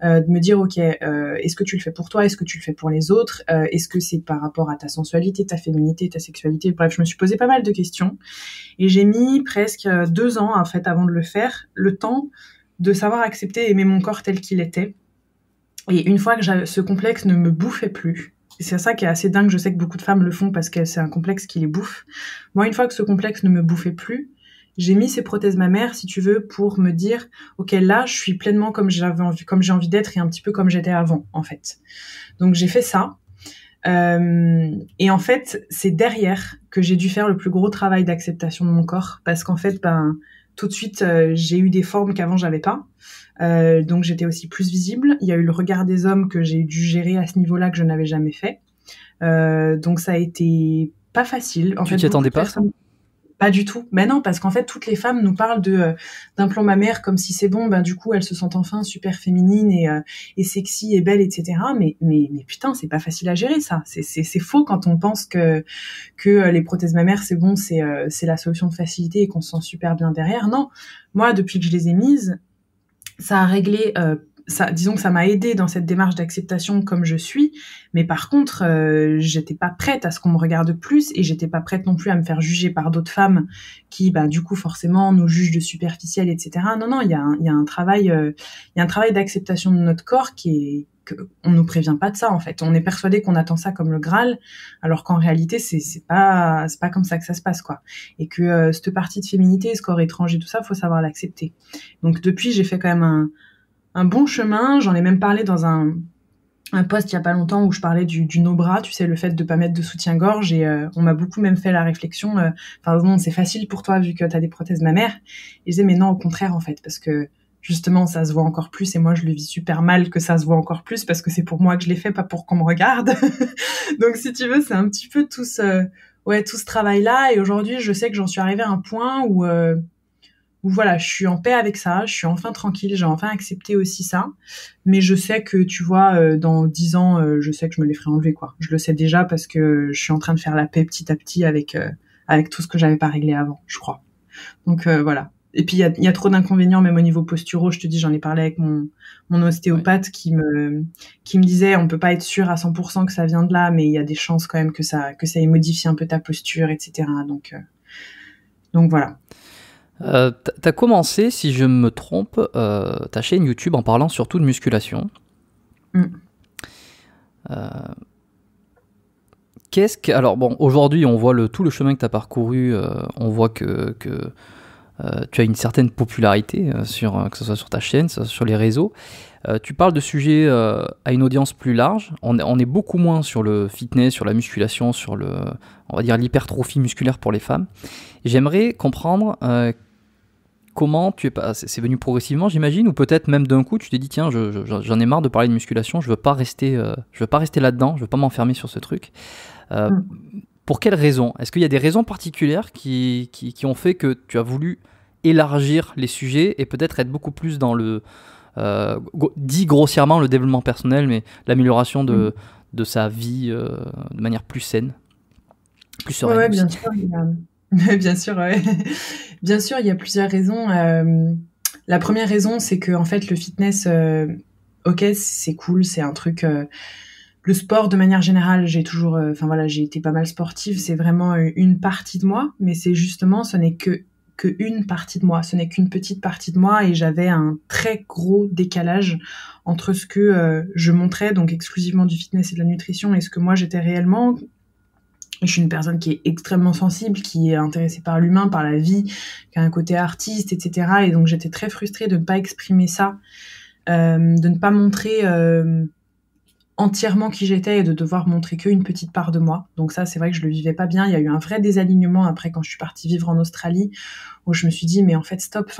de me dire, ok, est-ce que tu le fais pour toi? Est-ce que tu le fais pour les autres? Est-ce que c'est par rapport à ta sensualité, ta féminité, ta sexualité? Bref, je me suis posé pas mal de questions. Et j'ai mis presque 2 ans, en fait, avant de le faire, le temps de savoir accepter et aimer mon corps tel qu'il était. Et une fois que ce complexe ne me bouffait plus, c'est ça qui est assez dingue, je sais que beaucoup de femmes le font parce que c'est un complexe qui les bouffe. Moi, une fois que ce complexe ne me bouffait plus, j'ai mis ces prothèses mammaires, si tu veux, pour me dire, ok, là, je suis pleinement comme j'ai envie d'être, et un petit peu comme j'étais avant, en fait. Donc, j'ai fait ça. Et en fait, c'est derrière que j'ai dû faire le plus gros travail d'acceptation de mon corps, parce qu'en fait, tout de suite, j'ai eu des formes qu'avant j'avais pas. Donc j'étais aussi plus visible. Il y a eu le regard des hommes que j'ai dû gérer à ce niveau-là, que je n'avais jamais fait. Donc ça a été pas facile. Tu t'y attendais pas? Pas du tout. Ben non, parce qu'en fait, toutes les femmes nous parlent d'implants mammaires comme si c'est bon, ben du coup, elles se sentent enfin super féminines et sexy et belles, etc. Mais putain, c'est pas facile à gérer, ça. C'est faux quand on pense que les prothèses mammaires, c'est bon, c'est la solution de facilité et qu'on se sent super bien derrière. Non. Moi, depuis que je les ai mises, ça a réglé, disons que ça m'a aidé dans cette démarche d'acceptation comme je suis, mais par contre, j'étais pas prête à ce qu'on me regarde plus et j'étais pas prête non plus à me faire juger par d'autres femmes qui, du coup, forcément, nous jugent de superficielles, etc. Non, il y a un travail d'acceptation de notre corps on nous prévient pas de ça, en fait. On est persuadé qu'on attend ça comme le Graal, alors qu'en réalité, c'est pas comme ça que ça se passe, quoi. Et que cette partie de féminité, ce corps étranger, tout ça, faut savoir l'accepter. Donc depuis, j'ai fait quand même un bon chemin. J'en ai même parlé dans un post il y a pas longtemps où je parlais du no-bras, tu sais, le fait de pas mettre de soutien-gorge, et on m'a beaucoup même fait la réflexion, non, c'est facile pour toi vu que t'as des prothèses mammaires. Et je disais, mais non, au contraire, en fait, parce que justement, ça se voit encore plus, et moi, je le vis super mal que ça se voit encore plus, parce que c'est pour moi que je l'ai fait, pas pour qu'on me regarde. Donc, si tu veux, c'est un petit peu tout ce travail-là, et aujourd'hui, je sais que j'en suis arrivée à un point où voilà, je suis en paix avec ça, je suis enfin tranquille, j'ai enfin accepté aussi ça, mais je sais que, tu vois, dans 10 ans, je sais que je me les ferai enlever, quoi. Je le sais déjà parce que je suis en train de faire la paix petit à petit avec tout ce que j'avais pas réglé avant, je crois. Donc voilà. Et puis il y a trop d'inconvénients, même au niveau posturaux. Je te dis, j'en ai parlé avec mon ostéopathe qui me disait, on peut pas être sûr à 100% que ça vient de là, mais il y a des chances quand même que ça ait modifié un peu ta posture, etc. Donc voilà. T'as commencé, si je me trompe, ta chaîne YouTube en parlant surtout de musculation. Alors bon, aujourd'hui on voit tout le chemin que tu as parcouru, on voit que tu as une certaine popularité, que ce soit sur ta chaîne, sur les réseaux. Tu parles de sujets à une audience plus large. On est beaucoup moins sur le fitness, sur la musculation, sur on va dire l'hypertrophie musculaire pour les femmes. Et j'aimerais comprendre comment c'est venu progressivement, j'imagine, ou peut-être même d'un coup tu t'es dit tiens, j'en ai marre de parler de musculation, je veux pas rester là-dedans, je veux pas m'enfermer sur ce truc. Pour quelles raisons ? Est-ce qu'il y a des raisons particulières qui ont fait que tu as voulu élargir les sujets et peut-être être beaucoup plus dans dit grossièrement le développement personnel, mais l'amélioration de sa vie de manière plus saine, plus sereine? Ouais, bien sûr. Bien sûr, ouais. Bien sûr, il y a plusieurs raisons. La première raison, c'est que en fait, le fitness, ok, c'est cool, c'est un truc. Le sport, de manière générale, j'ai toujours, j'ai été pas mal sportive. C'est vraiment une partie de moi, mais c'est justement, ce n'est que une partie de moi. Ce n'est qu'une petite partie de moi, et j'avais un très gros décalage entre ce que je montrais, donc exclusivement du fitness et de la nutrition, et ce que moi j'étais réellement. Je suis une personne qui est extrêmement sensible, qui est intéressée par l'humain, par la vie, qui a un côté artiste, etc. Et donc j'étais très frustrée de ne pas exprimer ça, de ne pas montrer entièrement qui j'étais et de devoir montrer qu'une petite part de moi. Donc ça, c'est vrai que je le vivais pas bien. Il y a eu un vrai désalignement après quand je suis partie vivre en Australie, où je me suis dit mais en fait stop,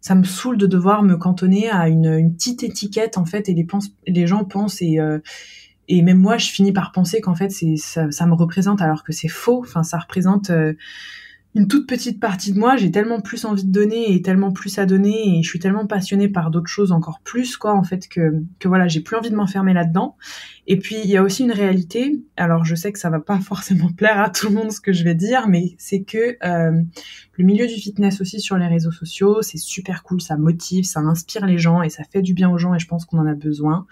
ça me saoule de devoir me cantonner à une petite étiquette en fait, et les gens pensent et même moi, je finis par penser qu'en fait, ça me représente, alors que c'est faux. Enfin, ça représente une toute petite partie de moi. J'ai tellement plus envie de donner et tellement plus à donner, et je suis tellement passionnée par d'autres choses encore plus, quoi, en fait, que voilà, j'ai plus envie de m'enfermer là-dedans. Et puis, il y a aussi une réalité. Alors, je sais que ça va pas forcément plaire à tout le monde ce que je vais dire, mais c'est que le milieu du fitness aussi sur les réseaux sociaux, c'est super cool, ça motive, ça inspire les gens et ça fait du bien aux gens, et je pense qu'on en a besoin.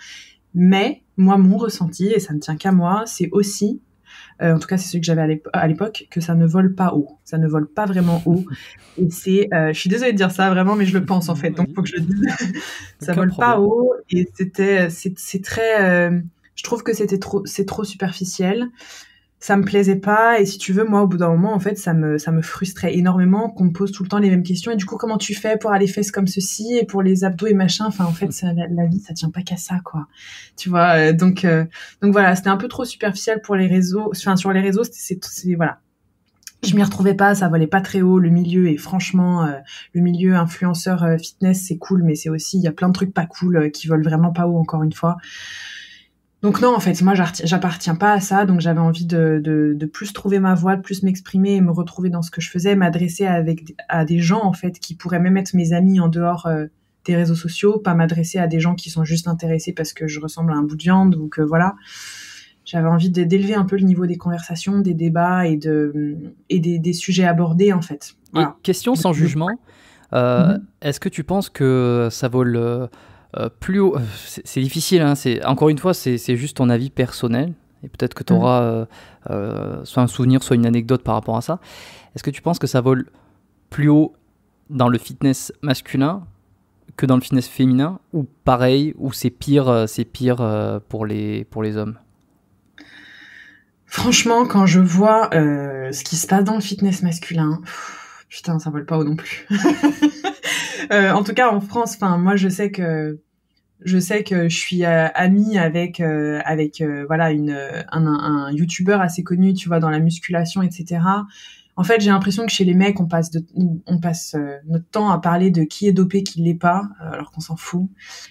Mais moi, mon ressenti, et ça ne tient qu'à moi, c'est aussi, en tout cas c'est celui que j'avais à l'époque, que ça ne vole pas haut. Ça ne vole pas vraiment haut. Et je suis désolée de dire ça vraiment, mais je le pense en fait, donc il faut que je le dise. Ça vole pas haut, et c'est très, je trouve que c'est trop superficiel. Ça me plaisait pas, et si tu veux, moi, au bout d'un moment, en fait, ça me frustrait énormément qu'on me pose tout le temps les mêmes questions. Et du coup, comment tu fais pour aller fesses comme ceci et pour les abdos et machin? Enfin, en fait, la vie, ça tient pas qu'à ça, quoi. Tu vois, donc voilà, c'était un peu trop superficiel pour les réseaux. Enfin, sur les réseaux, voilà. Je m'y retrouvais pas, ça volait pas très haut, le milieu, et franchement, le milieu influenceur fitness, c'est cool, mais c'est aussi, il y a plein de trucs pas cool qui volent vraiment pas haut, encore une fois. Donc non, en fait, moi, j'appartiens pas à ça. Donc j'avais envie de plus trouver ma voix, de plus m'exprimer et me retrouver dans ce que je faisais, m'adresser à des gens, en fait, qui pourraient même être mes amis en dehors des réseaux sociaux, pas m'adresser à des gens qui sont juste intéressés parce que je ressemble à un bout de viande ou que voilà. J'avais envie d'élever un peu le niveau des conversations, des débats et des sujets abordés, en fait. Voilà. Et question sans jugement, est-ce que tu penses que ça vaut plus haut, c'est difficile, hein, encore une fois, c'est juste ton avis personnel, et peut-être que tu auras soit un souvenir, soit une anecdote par rapport à ça. Est-ce que tu penses que ça vole plus haut dans le fitness masculin que dans le fitness féminin, ou pareil, ou c'est pire pour les hommes? Franchement, quand je vois ce qui se passe dans le fitness masculin, putain, ça vole pas haut non plus. En tout cas, en France, enfin, moi, je sais que je suis amie avec voilà un youtubeur assez connu, tu vois, dans la musculation, etc. En fait, j'ai l'impression que chez les mecs, on passe notre temps à parler de qui est dopé, qui l'est pas, alors qu'on s'en fout.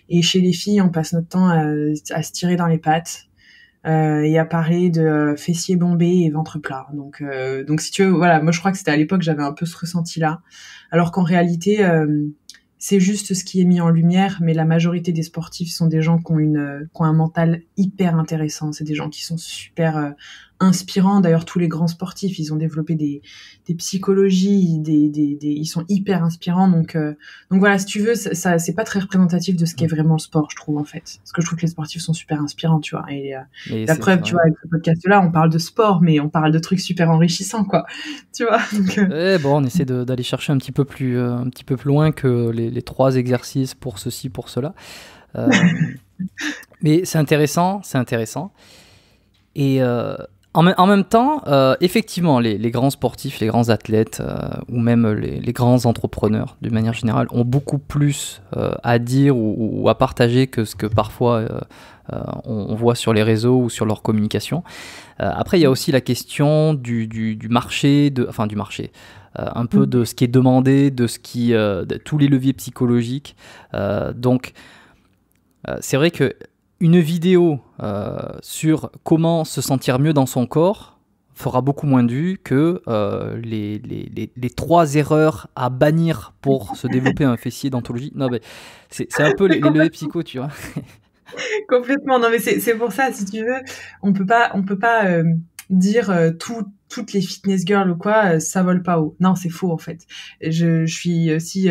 Et chez les filles, on passe notre temps à se tirer dans les pattes. Et à parler de fessiers bombés et ventre plat. Donc si tu veux, voilà, moi je crois que c'était à l'époque, j'avais un peu ce ressenti-là. Alors qu'en réalité, c'est juste ce qui est mis en lumière, mais la majorité des sportifs sont des gens qui ont un mental hyper intéressant. C'est des gens qui sont super inspirants. D'ailleurs, tous les grands sportifs, ils ont développé des psychologies, ils sont hyper inspirants. Donc voilà, si tu veux, ça c'est pas très représentatif de ce qu'est vraiment le sport, je trouve, en fait. Parce que je trouve que les sportifs sont super inspirants, tu vois. Et la preuve, tu vois, avec ce podcast-là, on parle de sport, mais on parle de trucs super enrichissants, quoi. Tu vois. Donc, bon, on essaie d'aller chercher un petit peu plus loin que les 3 exercices pour ceci, pour cela. Mais c'est intéressant. Et en même temps, effectivement, les grands sportifs, les grands athlètes ou même les grands entrepreneurs, de manière générale, ont beaucoup plus à dire ou à partager que ce que parfois on voit sur les réseaux ou sur leur communication. Après, il y a aussi la question du marché, du marché. Un peu de ce qui est demandé, de tous les leviers psychologiques. Donc, c'est vrai que une vidéo sur comment se sentir mieux dans son corps fera beaucoup moins de vues que les 3 erreurs à bannir pour se développer un fessier d'anthologie. Non, mais c'est un peu les leviers psycho, tu vois. Complètement. Non, mais c'est pour ça, si tu veux, on peut pas dire toutes les fitness girls ou quoi, ça vole pas haut. Non, c'est faux, en fait. Je suis aussi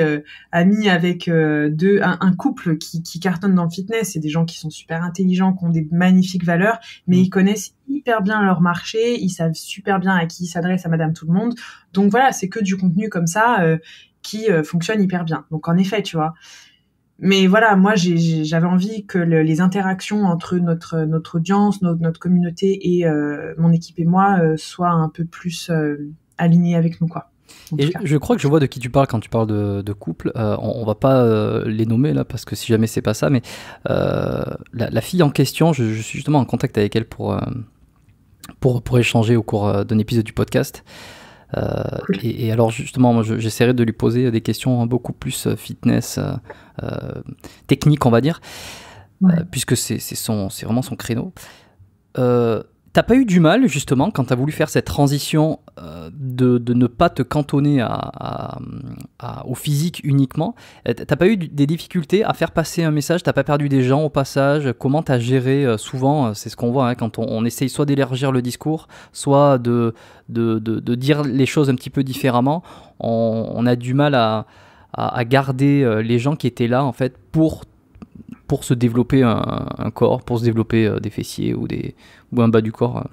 amie avec un couple qui cartonne dans le fitness. C'est des gens qui sont super intelligents, qui ont des magnifiques valeurs, mais ils connaissent hyper bien leur marché, ils savent super bien à qui ils s'adressent, à madame tout le monde. Donc voilà, c'est que du contenu comme ça qui fonctionne hyper bien. Donc en effet, tu vois. Mais voilà, moi, j'avais envie que les interactions entre notre audience, notre communauté et mon équipe et moi soient un peu plus alignées avec nous, quoi. Et je crois que je vois de qui tu parles quand tu parles de couple. On va pas les nommer là parce que si jamais c'est pas ça, mais la fille en question, je suis justement en contact avec elle pour échanger au cours d'un épisode du podcast. Cool. Et alors justement, moi, j'essaierai de lui poser des questions beaucoup plus fitness, technique, on va dire, puisque c'est vraiment son créneau. T'as pas eu du mal justement quand t'as voulu faire cette transition de ne pas te cantonner au physique uniquement? T'as pas eu des difficultés à faire passer un message? T'as pas perdu des gens au passage? Comment t'as géré souvent, c'est ce qu'on voit quand on essaye soit d'élargir le discours, soit de dire les choses un petit peu différemment. On a du mal à garder les gens qui étaient là en fait pour se développer un corps, pour se développer des fessiers ou un bas du corps.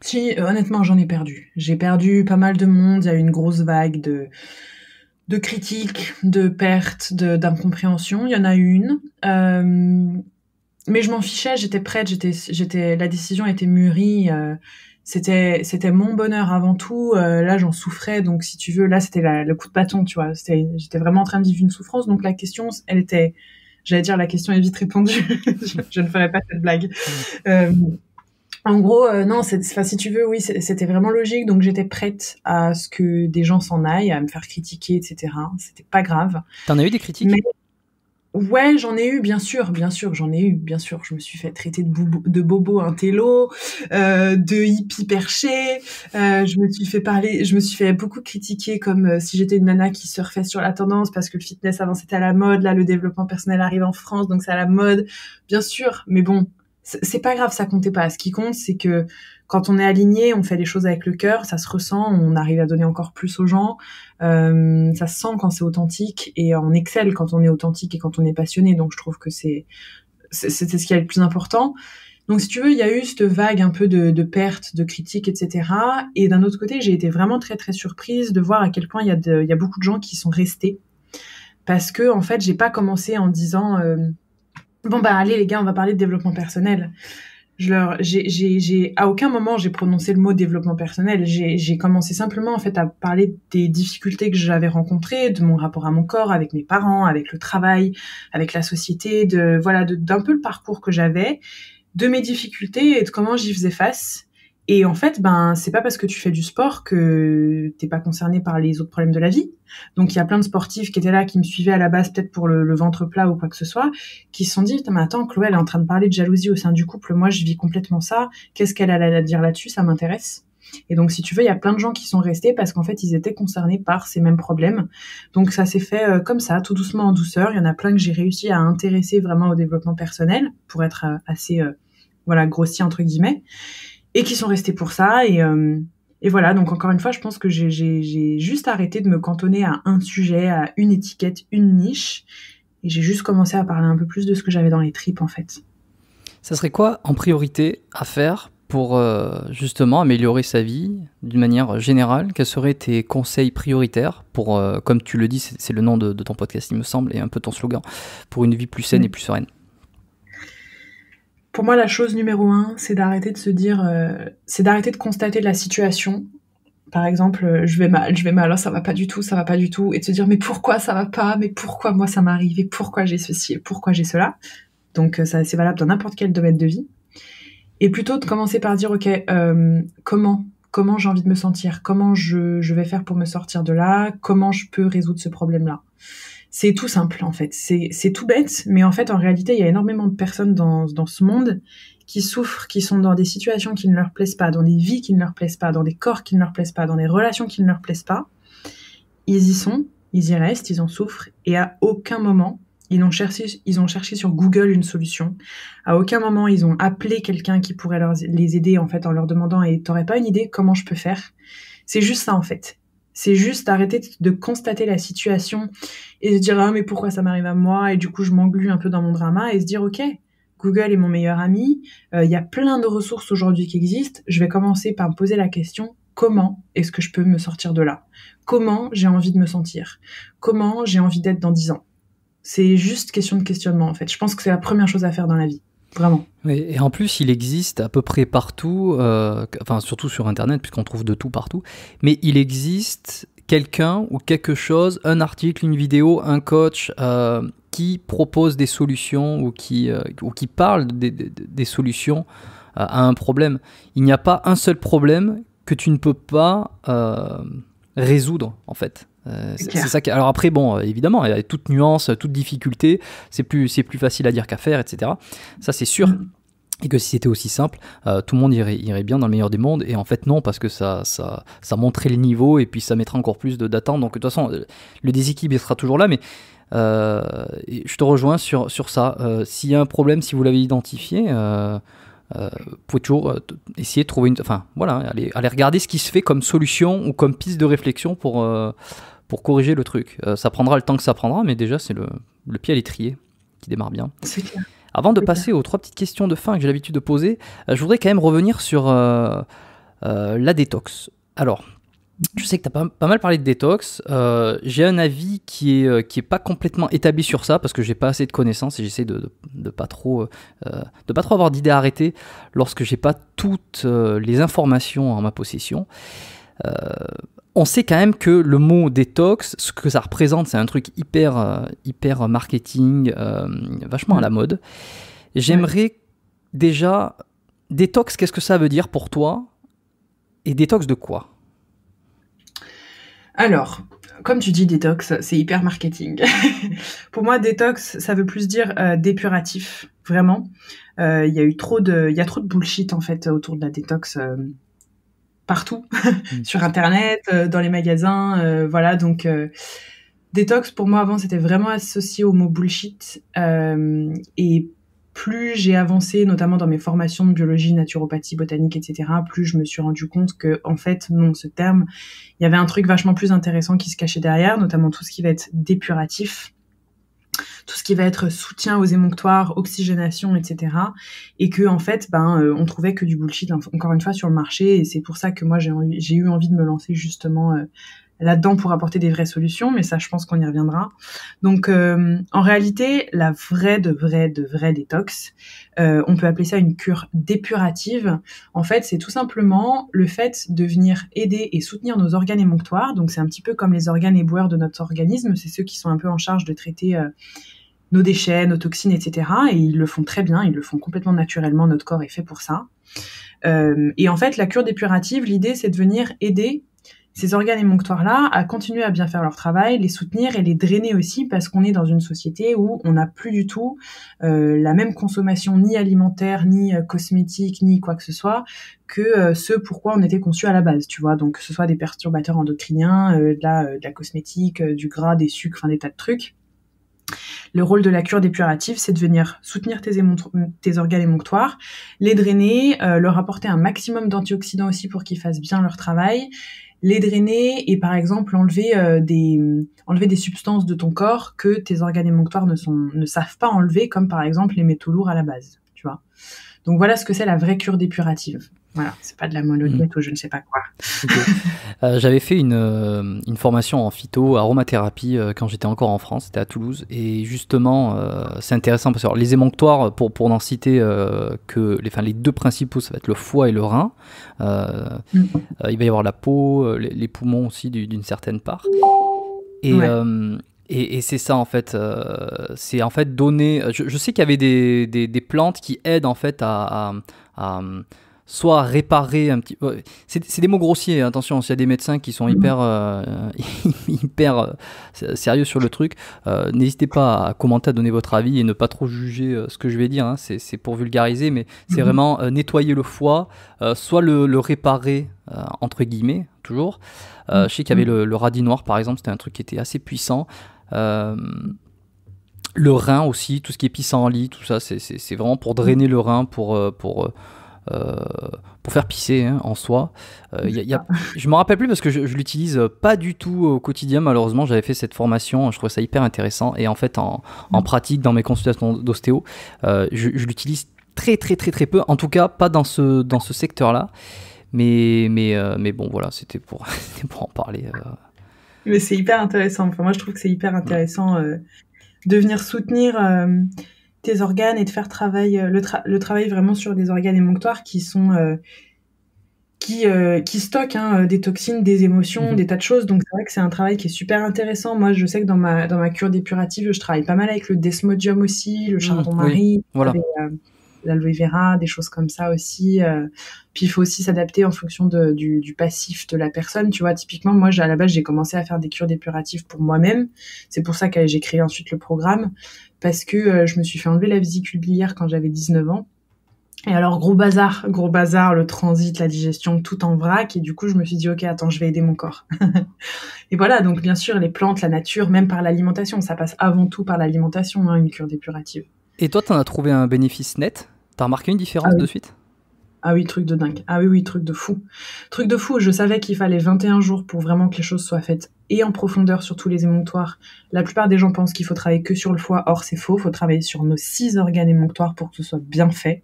Si, honnêtement, j'en ai perdu. J'ai perdu pas mal de monde. Il y a eu une grosse vague de critiques, de pertes, d'incompréhension. Il y en a eu une. Mais je m'en fichais, j'étais prête, la décision était mûrie. C'était mon bonheur avant tout. Là, j'en souffrais, donc si tu veux, là, c'était le coup de bâton, tu vois. J'étais vraiment en train de vivre une souffrance. Donc la question, elle était... J'allais dire, la question est vite répondue. je ne ferai pas cette blague. En gros, non, si tu veux, oui, c'était vraiment logique. Donc, j'étais prête à ce que des gens s'en aillent, à me faire critiquer, etc. C'était pas grave. T'en as eu des critiques? Ouais, j'en ai eu, bien sûr, j'en ai eu, bien sûr. Je me suis fait traiter de bobo intello, de hippie perché. Je me suis fait beaucoup critiquer comme si j'étais une nana qui surfait sur la tendance parce que le fitness avant c'était à la mode. Là, le développement personnel arrive en France, donc c'est à la mode, bien sûr. Mais bon, c'est pas grave, ça comptait pas. Ce qui compte, c'est que quand on est aligné, on fait les choses avec le cœur, ça se ressent, on arrive à donner encore plus aux gens. Ça se sent quand c'est authentique et on excelle quand on est authentique et quand on est passionné. Donc je trouve que c'était ce qui est le plus important. Donc si tu veux, il y a eu cette vague un peu de pertes, de critiques, etc. Et d'un autre côté, j'ai été vraiment très très surprise de voir à quel point il y a beaucoup de gens qui sont restés. Parce que en fait, j'ai pas commencé en disant bon bah allez les gars, on va parler de développement personnel. À aucun moment j'ai prononcé le mot développement personnel. J'ai commencé simplement en fait à parler des difficultés que j'avais rencontrées, de mon rapport à mon corps, avec mes parents, avec le travail, avec la société, d'un peu le parcours que j'avais, de mes difficultés et de comment j'y faisais face. Et en fait, ben, c'est pas parce que tu fais du sport que t'es pas concerné par les autres problèmes de la vie. Donc, il y a plein de sportifs qui étaient là, qui me suivaient à la base, peut-être pour le ventre plat ou quoi que ce soit, qui se sont dit, mais attends, Chloé, elle est en train de parler de jalousie au sein du couple. Moi, je vis complètement ça. Qu'est-ce qu'elle a à dire là-dessus? Ça m'intéresse. Et donc, si tu veux, il y a plein de gens qui sont restés parce qu'en fait, ils étaient concernés par ces mêmes problèmes. Donc, ça s'est fait comme ça, tout doucement en douceur. Il y en a plein que j'ai réussi à intéresser vraiment au développement personnel pour être assez, grossier entre guillemets, et qui sont restés pour ça. Et voilà, donc encore une fois, je pense que j'ai juste arrêté de me cantonner à un sujet, à une étiquette, une niche, et j'ai juste commencé à parler un peu plus de ce que j'avais dans les tripes, en fait. Ça serait quoi en priorité à faire pour justement améliorer sa vie d'une manière générale? Quels seraient tes conseils prioritaires pour, comme tu le dis, c'est le nom de ton podcast, il me semble, et un peu ton slogan, pour une vie plus saine et plus sereine? Pour moi, la chose numéro 1, c'est d'arrêter de se dire, c'est d'arrêter de constater la situation. Par exemple, je vais mal, alors ça va pas du tout, et de se dire, mais pourquoi ça va pas, mais pourquoi moi ça m'arrive, et pourquoi j'ai ceci, et pourquoi j'ai cela. Donc ça, c'est valable dans n'importe quel domaine de vie. Et plutôt de commencer par dire, ok, comment j'ai envie de me sentir, comment je vais faire pour me sortir de là, comment je peux résoudre ce problème-là. C'est tout simple, en fait. C'est tout bête, mais en fait, en réalité, il y a énormément de personnes dans ce monde qui souffrent, qui sont dans des situations qui ne leur plaisent pas, dans des vies qui ne leur plaisent pas, dans des corps qui ne leur plaisent pas, dans des relations qui ne leur plaisent pas. Ils y sont, ils y restent, ils en souffrent, et à aucun moment, ils ont cherché sur Google une solution. À aucun moment, ils ont appelé quelqu'un qui pourrait les aider, en fait, en leur demandant, et t'aurais pas une idée comment je peux faire? C'est juste ça, en fait. C'est juste arrêter de constater la situation et se dire « Ah, mais pourquoi ça m'arrive à moi ?» Et du coup, je m'englue un peu dans mon drama et se dire « Ok, Google est mon meilleur ami. Il y a plein de ressources aujourd'hui qui existent. Je vais commencer par me poser la question « Comment est-ce que je peux me sortir de là ? Comment j'ai envie de me sentir ? Comment j'ai envie d'être dans 10 ans ?» C'est juste question de questionnement, en fait. Je pense que c'est la première chose à faire dans la vie. Vraiment. Oui, et en plus, il existe à peu près partout, enfin surtout sur Internet, puisqu'on trouve de tout partout, mais il existe quelqu'un ou quelque chose, un article, une vidéo, un coach qui propose des solutions ou qui parle des solutions à un problème. Il n'y a pas un seul problème que tu ne peux pas résoudre, en fait. C'est ça alors après, bon, évidemment, il y a toute nuance, toute difficulté, c'est plus facile à dire qu'à faire, etc. Ça, c'est sûr. Et que si c'était aussi simple, tout le monde irait bien dans le meilleur des mondes. Et en fait, non, parce que ça monterait le niveau et puis ça mettrait encore plus d'attente. Donc, de toute façon, le déséquilibre sera toujours là. Mais je te rejoins sur ça. S'il y a un problème, si vous l'avez identifié, vous pouvez toujours essayer de trouver aller regarder ce qui se fait comme solution ou comme piste de réflexion pour corriger le truc. Ça prendra le temps que ça prendra, mais déjà c'est le pied à l'étrier qui démarre bien. C'est clair. Avant de passer aux 3 petites questions de fin que j'ai l'habitude de poser, je voudrais quand même revenir sur la détox. Alors, je sais que tu as pas mal parlé de détox. J'ai un avis qui est pas complètement établi sur ça parce que j'ai pas assez de connaissances et j'essaie de pas trop avoir d'idées arrêtées lorsque j'ai pas toutes les informations en ma possession. On sait quand même que le mot détox, ce que ça représente, c'est un truc hyper marketing, vachement à la mode. J'aimerais déjà détox, qu'est-ce que ça veut dire pour toi et détox de quoi ? Alors, comme tu dis, détox, c'est hyper marketing. Pour moi, détox, ça veut plus dire dépuratif, vraiment. Il y a trop de bullshit en fait autour de la détox partout, sur Internet, dans les magasins, voilà. Donc, détox pour moi avant, c'était vraiment associé au mot bullshit. Et plus j'ai avancé, notamment dans mes formations de biologie, naturopathie, botanique, etc., plus je me suis rendu compte que, en fait, non, ce terme, il y avait un truc vachement plus intéressant qui se cachait derrière, notamment tout ce qui va être dépuratif, tout ce qui va être soutien aux émonctoires, oxygénation, etc. Et que, en fait, on trouvait que du bullshit, encore une fois, sur le marché. Et c'est pour ça que moi, j'ai eu envie de me lancer justement là-dedans pour apporter des vraies solutions, mais ça, je pense qu'on y reviendra. Donc, en réalité, la vraie détox, on peut appeler ça une cure dépurative. En fait, c'est tout simplement le fait de venir aider et soutenir nos organes émonctoires. Donc, c'est un petit peu comme les organes éboueurs de notre organisme. C'est ceux qui sont un peu en charge de traiter nos déchets, nos toxines, etc. Et ils le font très bien, ils le font complètement naturellement. Notre corps est fait pour ça. Et en fait, la cure dépurative, l'idée, c'est de venir aider ces organes émonctoires-là à continuer à bien faire leur travail, les soutenir et les drainer aussi, parce qu'on est dans une société où on n'a plus du tout la même consommation ni alimentaire, ni cosmétique, ni quoi que ce soit, que ce pourquoi on était conçu à la base, tu vois. Donc que ce soit des perturbateurs endocriniens, de la cosmétique, du gras, des sucres, enfin des tas de trucs. Le rôle de la cure dépurative, c'est de venir soutenir tes organes émonctoires, les drainer, leur apporter un maximum d'antioxydants aussi pour qu'ils fassent bien leur travail, les drainer et par exemple enlever des substances de ton corps que tes organes émonctoires ne savent pas enlever, comme par exemple les métaux lourds à la base, tu vois. Donc voilà ce que c'est la vraie cure dépurative. Voilà, c'est pas de la monolite ou je ne sais pas quoi. Okay. J'avais fait une formation en phyto, aromathérapie quand j'étais encore en France, c'était à Toulouse, et justement c'est intéressant parce que alors, les émonctoires, pour n'en citer que les deux principaux, ça va être le foie et le rein. Il va y avoir la peau, les poumons aussi d'une certaine part. Et ouais. Et c'est ça en fait, c'est en fait donner. Je sais qu'il y avait des plantes qui aident en fait à soit réparer un petit peu. C'est des mots grossiers, attention, s'il y a des médecins qui sont hyper sérieux sur le truc, n'hésitez pas à commenter, à donner votre avis et ne pas trop juger ce que je vais dire, hein. C'est pour vulgariser, mais c'est vraiment nettoyer le foie, soit le réparer, entre guillemets, toujours. Je sais qu'il y avait le radis noir, par exemple, c'était un truc qui était assez puissant. Le rein aussi, tout ce qui est pissenlit, tout ça, c'est vraiment pour drainer le rein, pour faire pisser, hein, en soi. Je me rappelle plus parce que je l'utilise pas du tout au quotidien, malheureusement. J'avais fait cette formation, je trouvais ça hyper intéressant, et en fait en pratique dans mes consultations d'ostéo, je l'utilise très peu, en tout cas pas dans ce secteur là, mais bon voilà, c'était pour en parler. Mais c'est hyper intéressant, enfin, moi je trouve que c'est hyper intéressant de venir soutenir tes organes et de faire le travail vraiment sur des organes émonctoires qui sont qui stockent des toxines, des émotions, des tas de choses. Donc c'est vrai que c'est un travail qui est super intéressant. Moi je sais que dans ma cure dépurative, je travaille pas mal avec le desmodium aussi, le chardon-marie, oui, voilà. L'aloe vera, des choses comme ça aussi. Puis il faut aussi s'adapter en fonction du passif de la personne. Tu vois, typiquement, moi, à la base, j'ai commencé à faire des cures dépuratives pour moi-même. C'est pour ça que j'ai créé ensuite le programme, parce que je me suis fait enlever la vésicule biliaire quand j'avais 19 ans. Et alors, gros bazar, le transit, la digestion, tout en vrac. Et du coup, je me suis dit, ok, attends, je vais aider mon corps. Et voilà, donc bien sûr, les plantes, la nature, même par l'alimentation. Ça passe avant tout par l'alimentation, une cure dépurative. Et toi, t'en as trouvé un bénéfice net? T'as remarqué une différence de suite? Ah oui, truc de dingue. Ah oui, truc de fou. Truc de fou, je savais qu'il fallait 21 jours pour vraiment que les choses soient faites et en profondeur sur tous les émonctoires. La plupart des gens pensent qu'il faut travailler que sur le foie. Or, c'est faux. Il faut travailler sur nos 6 organes émonctoires pour que ce soit bien fait.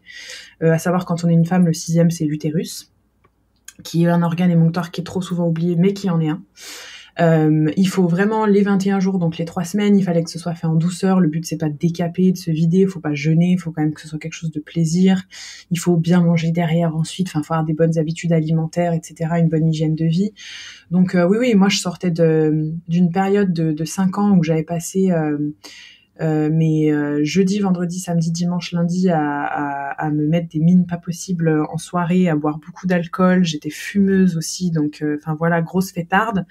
À savoir, quand on est une femme, le 6e, c'est l'utérus, qui est un organe émonctoire qui est trop souvent oublié, mais qui en est un. Il faut vraiment les 21 jours, donc les 3 semaines, il fallait que ce soit fait en douceur. Le but, c'est pas de décaper, de se vider, il faut pas jeûner, il faut quand même que ce soit quelque chose de plaisir. Il faut bien manger derrière ensuite, faut avoir des bonnes habitudes alimentaires, etc., une bonne hygiène de vie. Donc oui, moi je sortais d'une période de 5 ans où j'avais passé mais jeudi, vendredi, samedi, dimanche, lundi à me mettre des mines pas possibles en soirée, à boire beaucoup d'alcool. J'étais fumeuse aussi, donc enfin voilà, grosse fêtarde.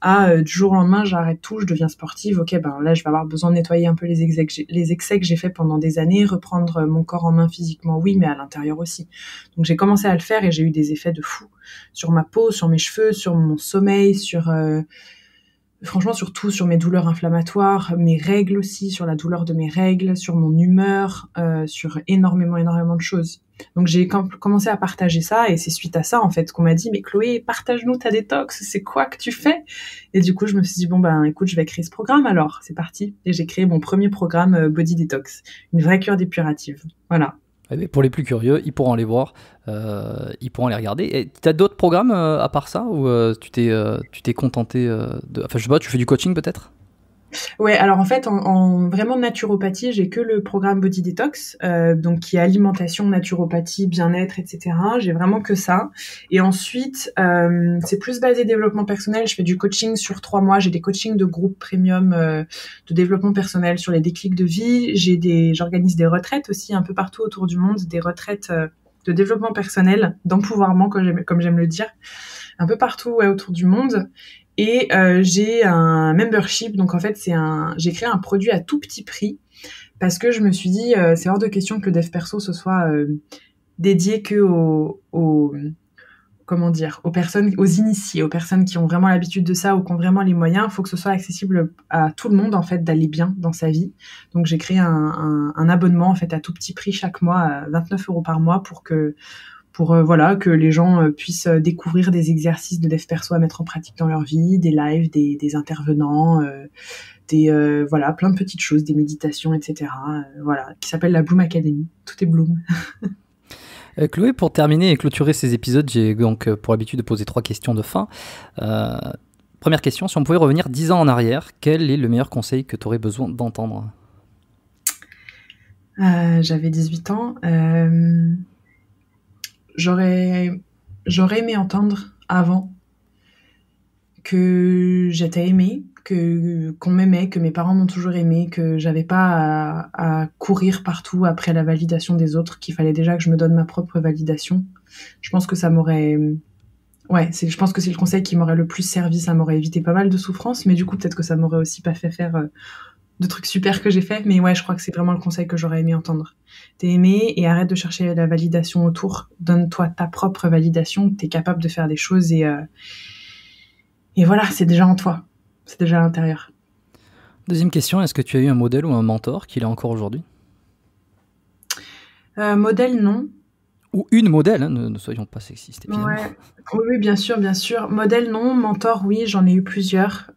Du jour au lendemain, j'arrête tout, je deviens sportive. Ok, ben là, je vais avoir besoin de nettoyer un peu les excès que j'ai fait pendant des années, reprendre mon corps en main physiquement, oui, mais à l'intérieur aussi. Donc j'ai commencé à le faire et j'ai eu des effets de fou sur ma peau, sur mes cheveux, sur mon sommeil, franchement, sur tout, sur mes douleurs inflammatoires, mes règles aussi, sur la douleur de mes règles, sur mon humeur, sur énormément de choses. Donc j'ai commencé à partager ça, et c'est suite à ça en fait qu'on m'a dit mais Chloé, partage-nous ta détox, c'est quoi que tu fais? Et du coup je me suis dit bon ben écoute, je vais créer ce programme alors, c'est parti. Et j'ai créé mon premier programme Body Detox, une vraie cure dépurative. Voilà. Pour les plus curieux, ils pourront aller voir, ils pourront les regarder. Et tu as d'autres programmes à part ça, ou tu t'es contenté de... Enfin, je sais pas, tu fais du coaching peut-être? Ouais, alors en fait, en vraiment naturopathie, j'ai que le programme Body Detox, donc qui est alimentation, naturopathie, bien-être, etc. J'ai vraiment que ça. Et ensuite, c'est plus basé développement personnel. Je fais du coaching sur 3 mois. J'ai des coachings de groupe premium de développement personnel sur les déclics de vie. J'organise des retraites aussi un peu partout autour du monde, des retraites de développement personnel, d'empouvoirment, comme j'aime le dire, un peu partout autour du monde. Et j'ai un membership, donc en fait j'ai créé un produit à tout petit prix parce que je me suis dit c'est hors de question que le dev perso ce soit dédié que aux personnes, aux initiés, aux personnes qui ont vraiment l'habitude de ça ou qui ont vraiment les moyens. Il faut que ce soit accessible à tout le monde en fait d'aller bien dans sa vie. Donc j'ai créé un abonnement en fait à tout petit prix chaque mois, à 29 € par mois pour que les gens puissent découvrir des exercices de dev perso à mettre en pratique dans leur vie, des lives, des intervenants, plein de petites choses, des méditations, etc. Qui s'appelle la Bloom Academy. Tout est Bloom. Chloé, pour terminer et clôturer ces épisodes, j'ai donc pour habitude de poser 3 questions de fin. Première question, si on pouvait revenir 10 ans en arrière, quel est le meilleur conseil que tu aurais besoin d'entendre? J'avais 18 ans. J'aurais aimé entendre avant que j'étais aimée, qu'on m'aimait, que mes parents m'ont toujours aimée, que j'avais pas à courir partout après la validation des autres, qu'il fallait déjà que je me donne ma propre validation. Je pense que ça m'aurait... je pense que c'est le conseil qui m'aurait le plus servi, ça m'aurait évité pas mal de souffrance, mais du coup peut-être que ça m'aurait aussi pas fait faire de trucs super que j'ai fait, mais ouais, je crois que c'est vraiment le conseil que j'aurais aimé entendre. T'es aimé et arrête de chercher la validation autour, donne-toi ta propre validation, t'es capable de faire des choses et voilà, c'est déjà en toi, c'est déjà à l'intérieur. Deuxième question, est-ce que tu as eu un modèle ou un mentor qui l'est encore aujourd'hui? Modèle, non. Ou une modèle, hein, ne soyons pas sexistes, évidemment. Ouais. Oui, bien sûr. Modèle, non. Mentor, oui, j'en ai eu plusieurs.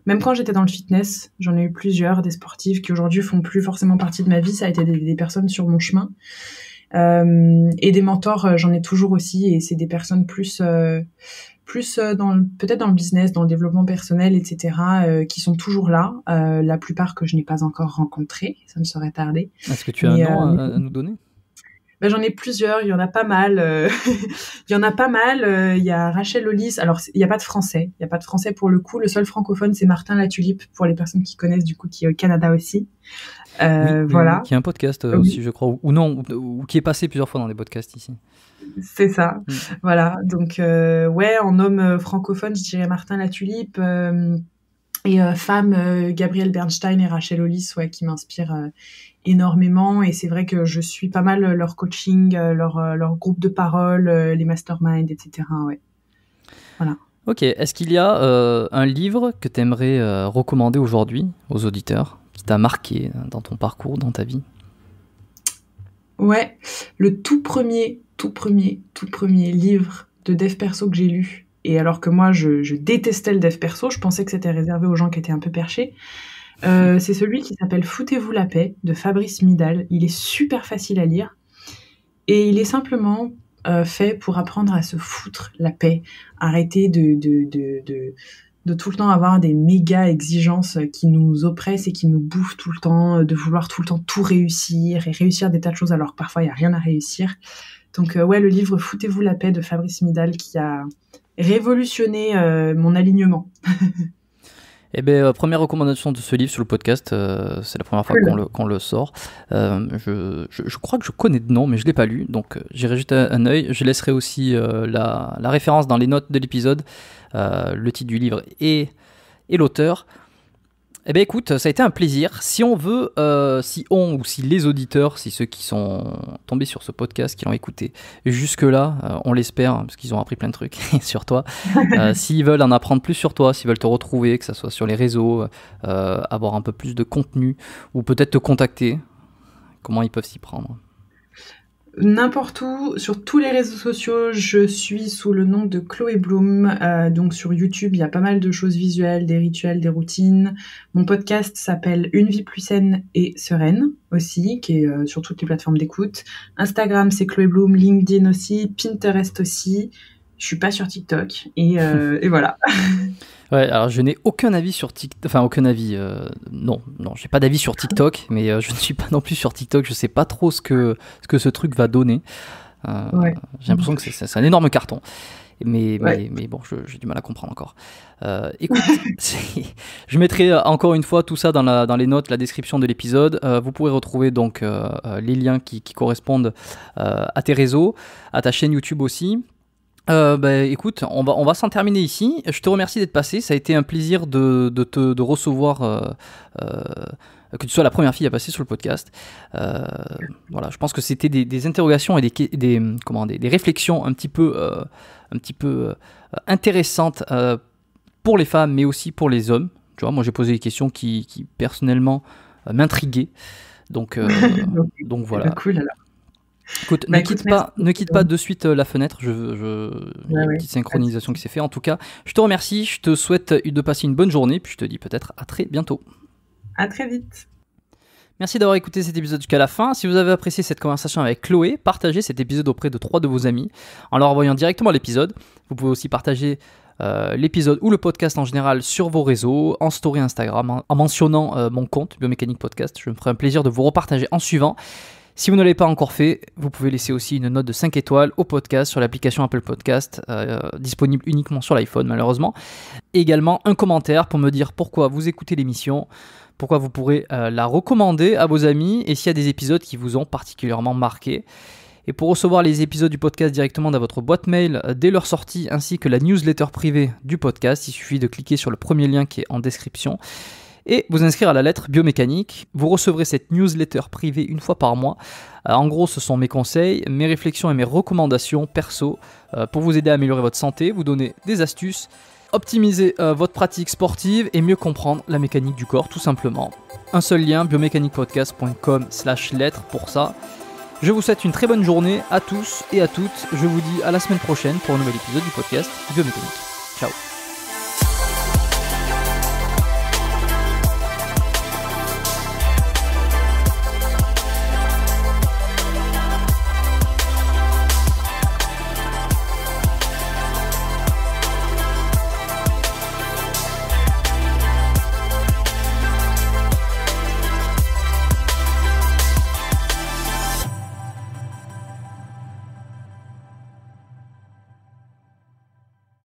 Même quand j'étais dans le fitness, j'en ai eu plusieurs, des sportifs qui aujourd'hui font plus forcément partie de ma vie. Ça a été des personnes sur mon chemin. Et des mentors, j'en ai toujours aussi. Et c'est des personnes plus peut-être dans le business, dans le développement personnel, etc., qui sont toujours là. La plupart que je n'ai pas encore rencontrés. Ça me serait tardé. Est-ce que tu as un nom à nous donner? J'en ai plusieurs, il y en a pas mal. Il y a Rachel Hollis. Alors, il n'y a pas de français. Il n'y a pas de français pour le coup. Le seul francophone, c'est Martin Latulipe, pour les personnes qui connaissent, du coup, qui est au Canada aussi. Voilà. Qui a un podcast aussi, je crois. Ou qui est passé plusieurs fois dans des podcasts ici. C'est ça. Voilà. Donc, en homme francophone, je dirais Martin Latulipe. Et femme, Gabrielle Bernstein et Rachel Hollis, qui m'inspirent énormément. Et c'est vrai que je suis pas mal leur coaching, leur groupe de parole, les masterminds, etc. Ouais. Voilà. Ok. Est-ce qu'il y a un livre que tu aimerais recommander aujourd'hui aux auditeurs, qui t'a marqué dans ton parcours, dans ta vie? Ouais. Le tout premier livre de dev perso que j'ai lu, et alors que moi je détestais le dev perso, je pensais que c'était réservé aux gens qui étaient un peu perchés, c'est celui qui s'appelle Foutez-vous la paix de Fabrice Midal. Il est super facile à lire et il est simplement fait pour apprendre à se foutre la paix, arrêter de tout le temps avoir des méga exigences qui nous oppressent et qui nous bouffent tout le temps, de vouloir tout le temps tout réussir et réussir des tas de choses alors que parfois il n'y a rien à réussir. Donc le livre Foutez-vous la paix de Fabrice Midal qui a révolutionné mon alignement. Eh bien, première recommandation de ce livre sur le podcast, c'est la première fois qu'on le sort. Je crois que je connais de nom, mais je ne l'ai pas lu, donc j'irai jeter un œil. Je laisserai aussi la référence dans les notes de l'épisode, le titre du livre et l'auteur. Eh bien écoute, ça a été un plaisir. Si on veut, si les auditeurs, si ceux qui sont tombés sur ce podcast, qui l'ont écouté jusque-là, on l'espère, parce qu'ils ont appris plein de trucs sur toi, s'ils veulent en apprendre plus sur toi, s'ils veulent te retrouver, que ce soit sur les réseaux, avoir un peu plus de contenu, ou peut-être te contacter, comment ils peuvent s'y prendre? N'importe où, sur tous les réseaux sociaux, je suis sous le nom de Chloé Bloom. Donc sur YouTube, il y a pas mal de choses visuelles, des rituels, des routines. Mon podcast s'appelle Une vie plus saine et sereine aussi, qui est sur toutes les plateformes d'écoute. Instagram, c'est Chloé Bloom, LinkedIn aussi, Pinterest aussi. Je suis pas sur TikTok et voilà. Ouais, alors je n'ai aucun avis sur TikTok, enfin aucun avis, non, j'ai pas d'avis sur TikTok, mais je ne suis pas non plus sur TikTok, je sais pas trop ce que ce truc va donner. Ouais. J'ai l'impression que c'est un énorme carton, mais bon, j'ai du mal à comprendre encore. Écoute, je mettrai encore une fois tout ça dans les notes, la description de l'épisode. Vous pourrez retrouver donc les liens qui correspondent à tes réseaux, à ta chaîne YouTube aussi. Écoute, on va s'en terminer ici. Je te remercie d'être passé. Ça a été un plaisir de recevoir, que tu sois la première fille à passer sur le podcast. Voilà, je pense que c'était des interrogations et des réflexions un petit peu intéressantes pour les femmes, mais aussi pour les hommes. Tu vois, moi j'ai posé des questions qui personnellement m'intriguaient. Donc voilà. Cool alors. Écoute, ne quitte pas de suite la fenêtre, il y a une petite synchronisation qui s'est faite. En tout cas, je te remercie, je te souhaite de passer une bonne journée, puis je te dis peut-être à très bientôt. À très vite. Merci d'avoir écouté cet épisode jusqu'à la fin. Si vous avez apprécié cette conversation avec Chloé, partagez cet épisode auprès de 3 de vos amis en leur envoyant directement l'épisode. Vous pouvez aussi partager l'épisode ou le podcast en général sur vos réseaux, en story Instagram, en mentionnant mon compte Biomécanique Podcast. Je me ferai un plaisir de vous repartager en suivant. Si vous ne l'avez pas encore fait, vous pouvez laisser aussi une note de 5 étoiles au podcast sur l'application Apple Podcast, disponible uniquement sur l'iPhone malheureusement. Et également un commentaire pour me dire pourquoi vous écoutez l'émission, pourquoi vous pourrez la recommander à vos amis et s'il y a des épisodes qui vous ont particulièrement marqué. Et pour recevoir les épisodes du podcast directement dans votre boîte mail dès leur sortie ainsi que la newsletter privée du podcast, il suffit de cliquer sur le premier lien qui est en description et vous inscrire à la lettre biomécanique. Vous recevrez cette newsletter privée une fois par mois. En gros, ce sont mes conseils, mes réflexions et mes recommandations perso pour vous aider à améliorer votre santé, vous donner des astuces, optimiser votre pratique sportive et mieux comprendre la mécanique du corps, tout simplement. Un seul lien, biomécaniquepodcast.com/lettre pour ça. Je vous souhaite une très bonne journée à tous et à toutes. Je vous dis à la semaine prochaine pour un nouvel épisode du podcast Biomécanique. Ciao.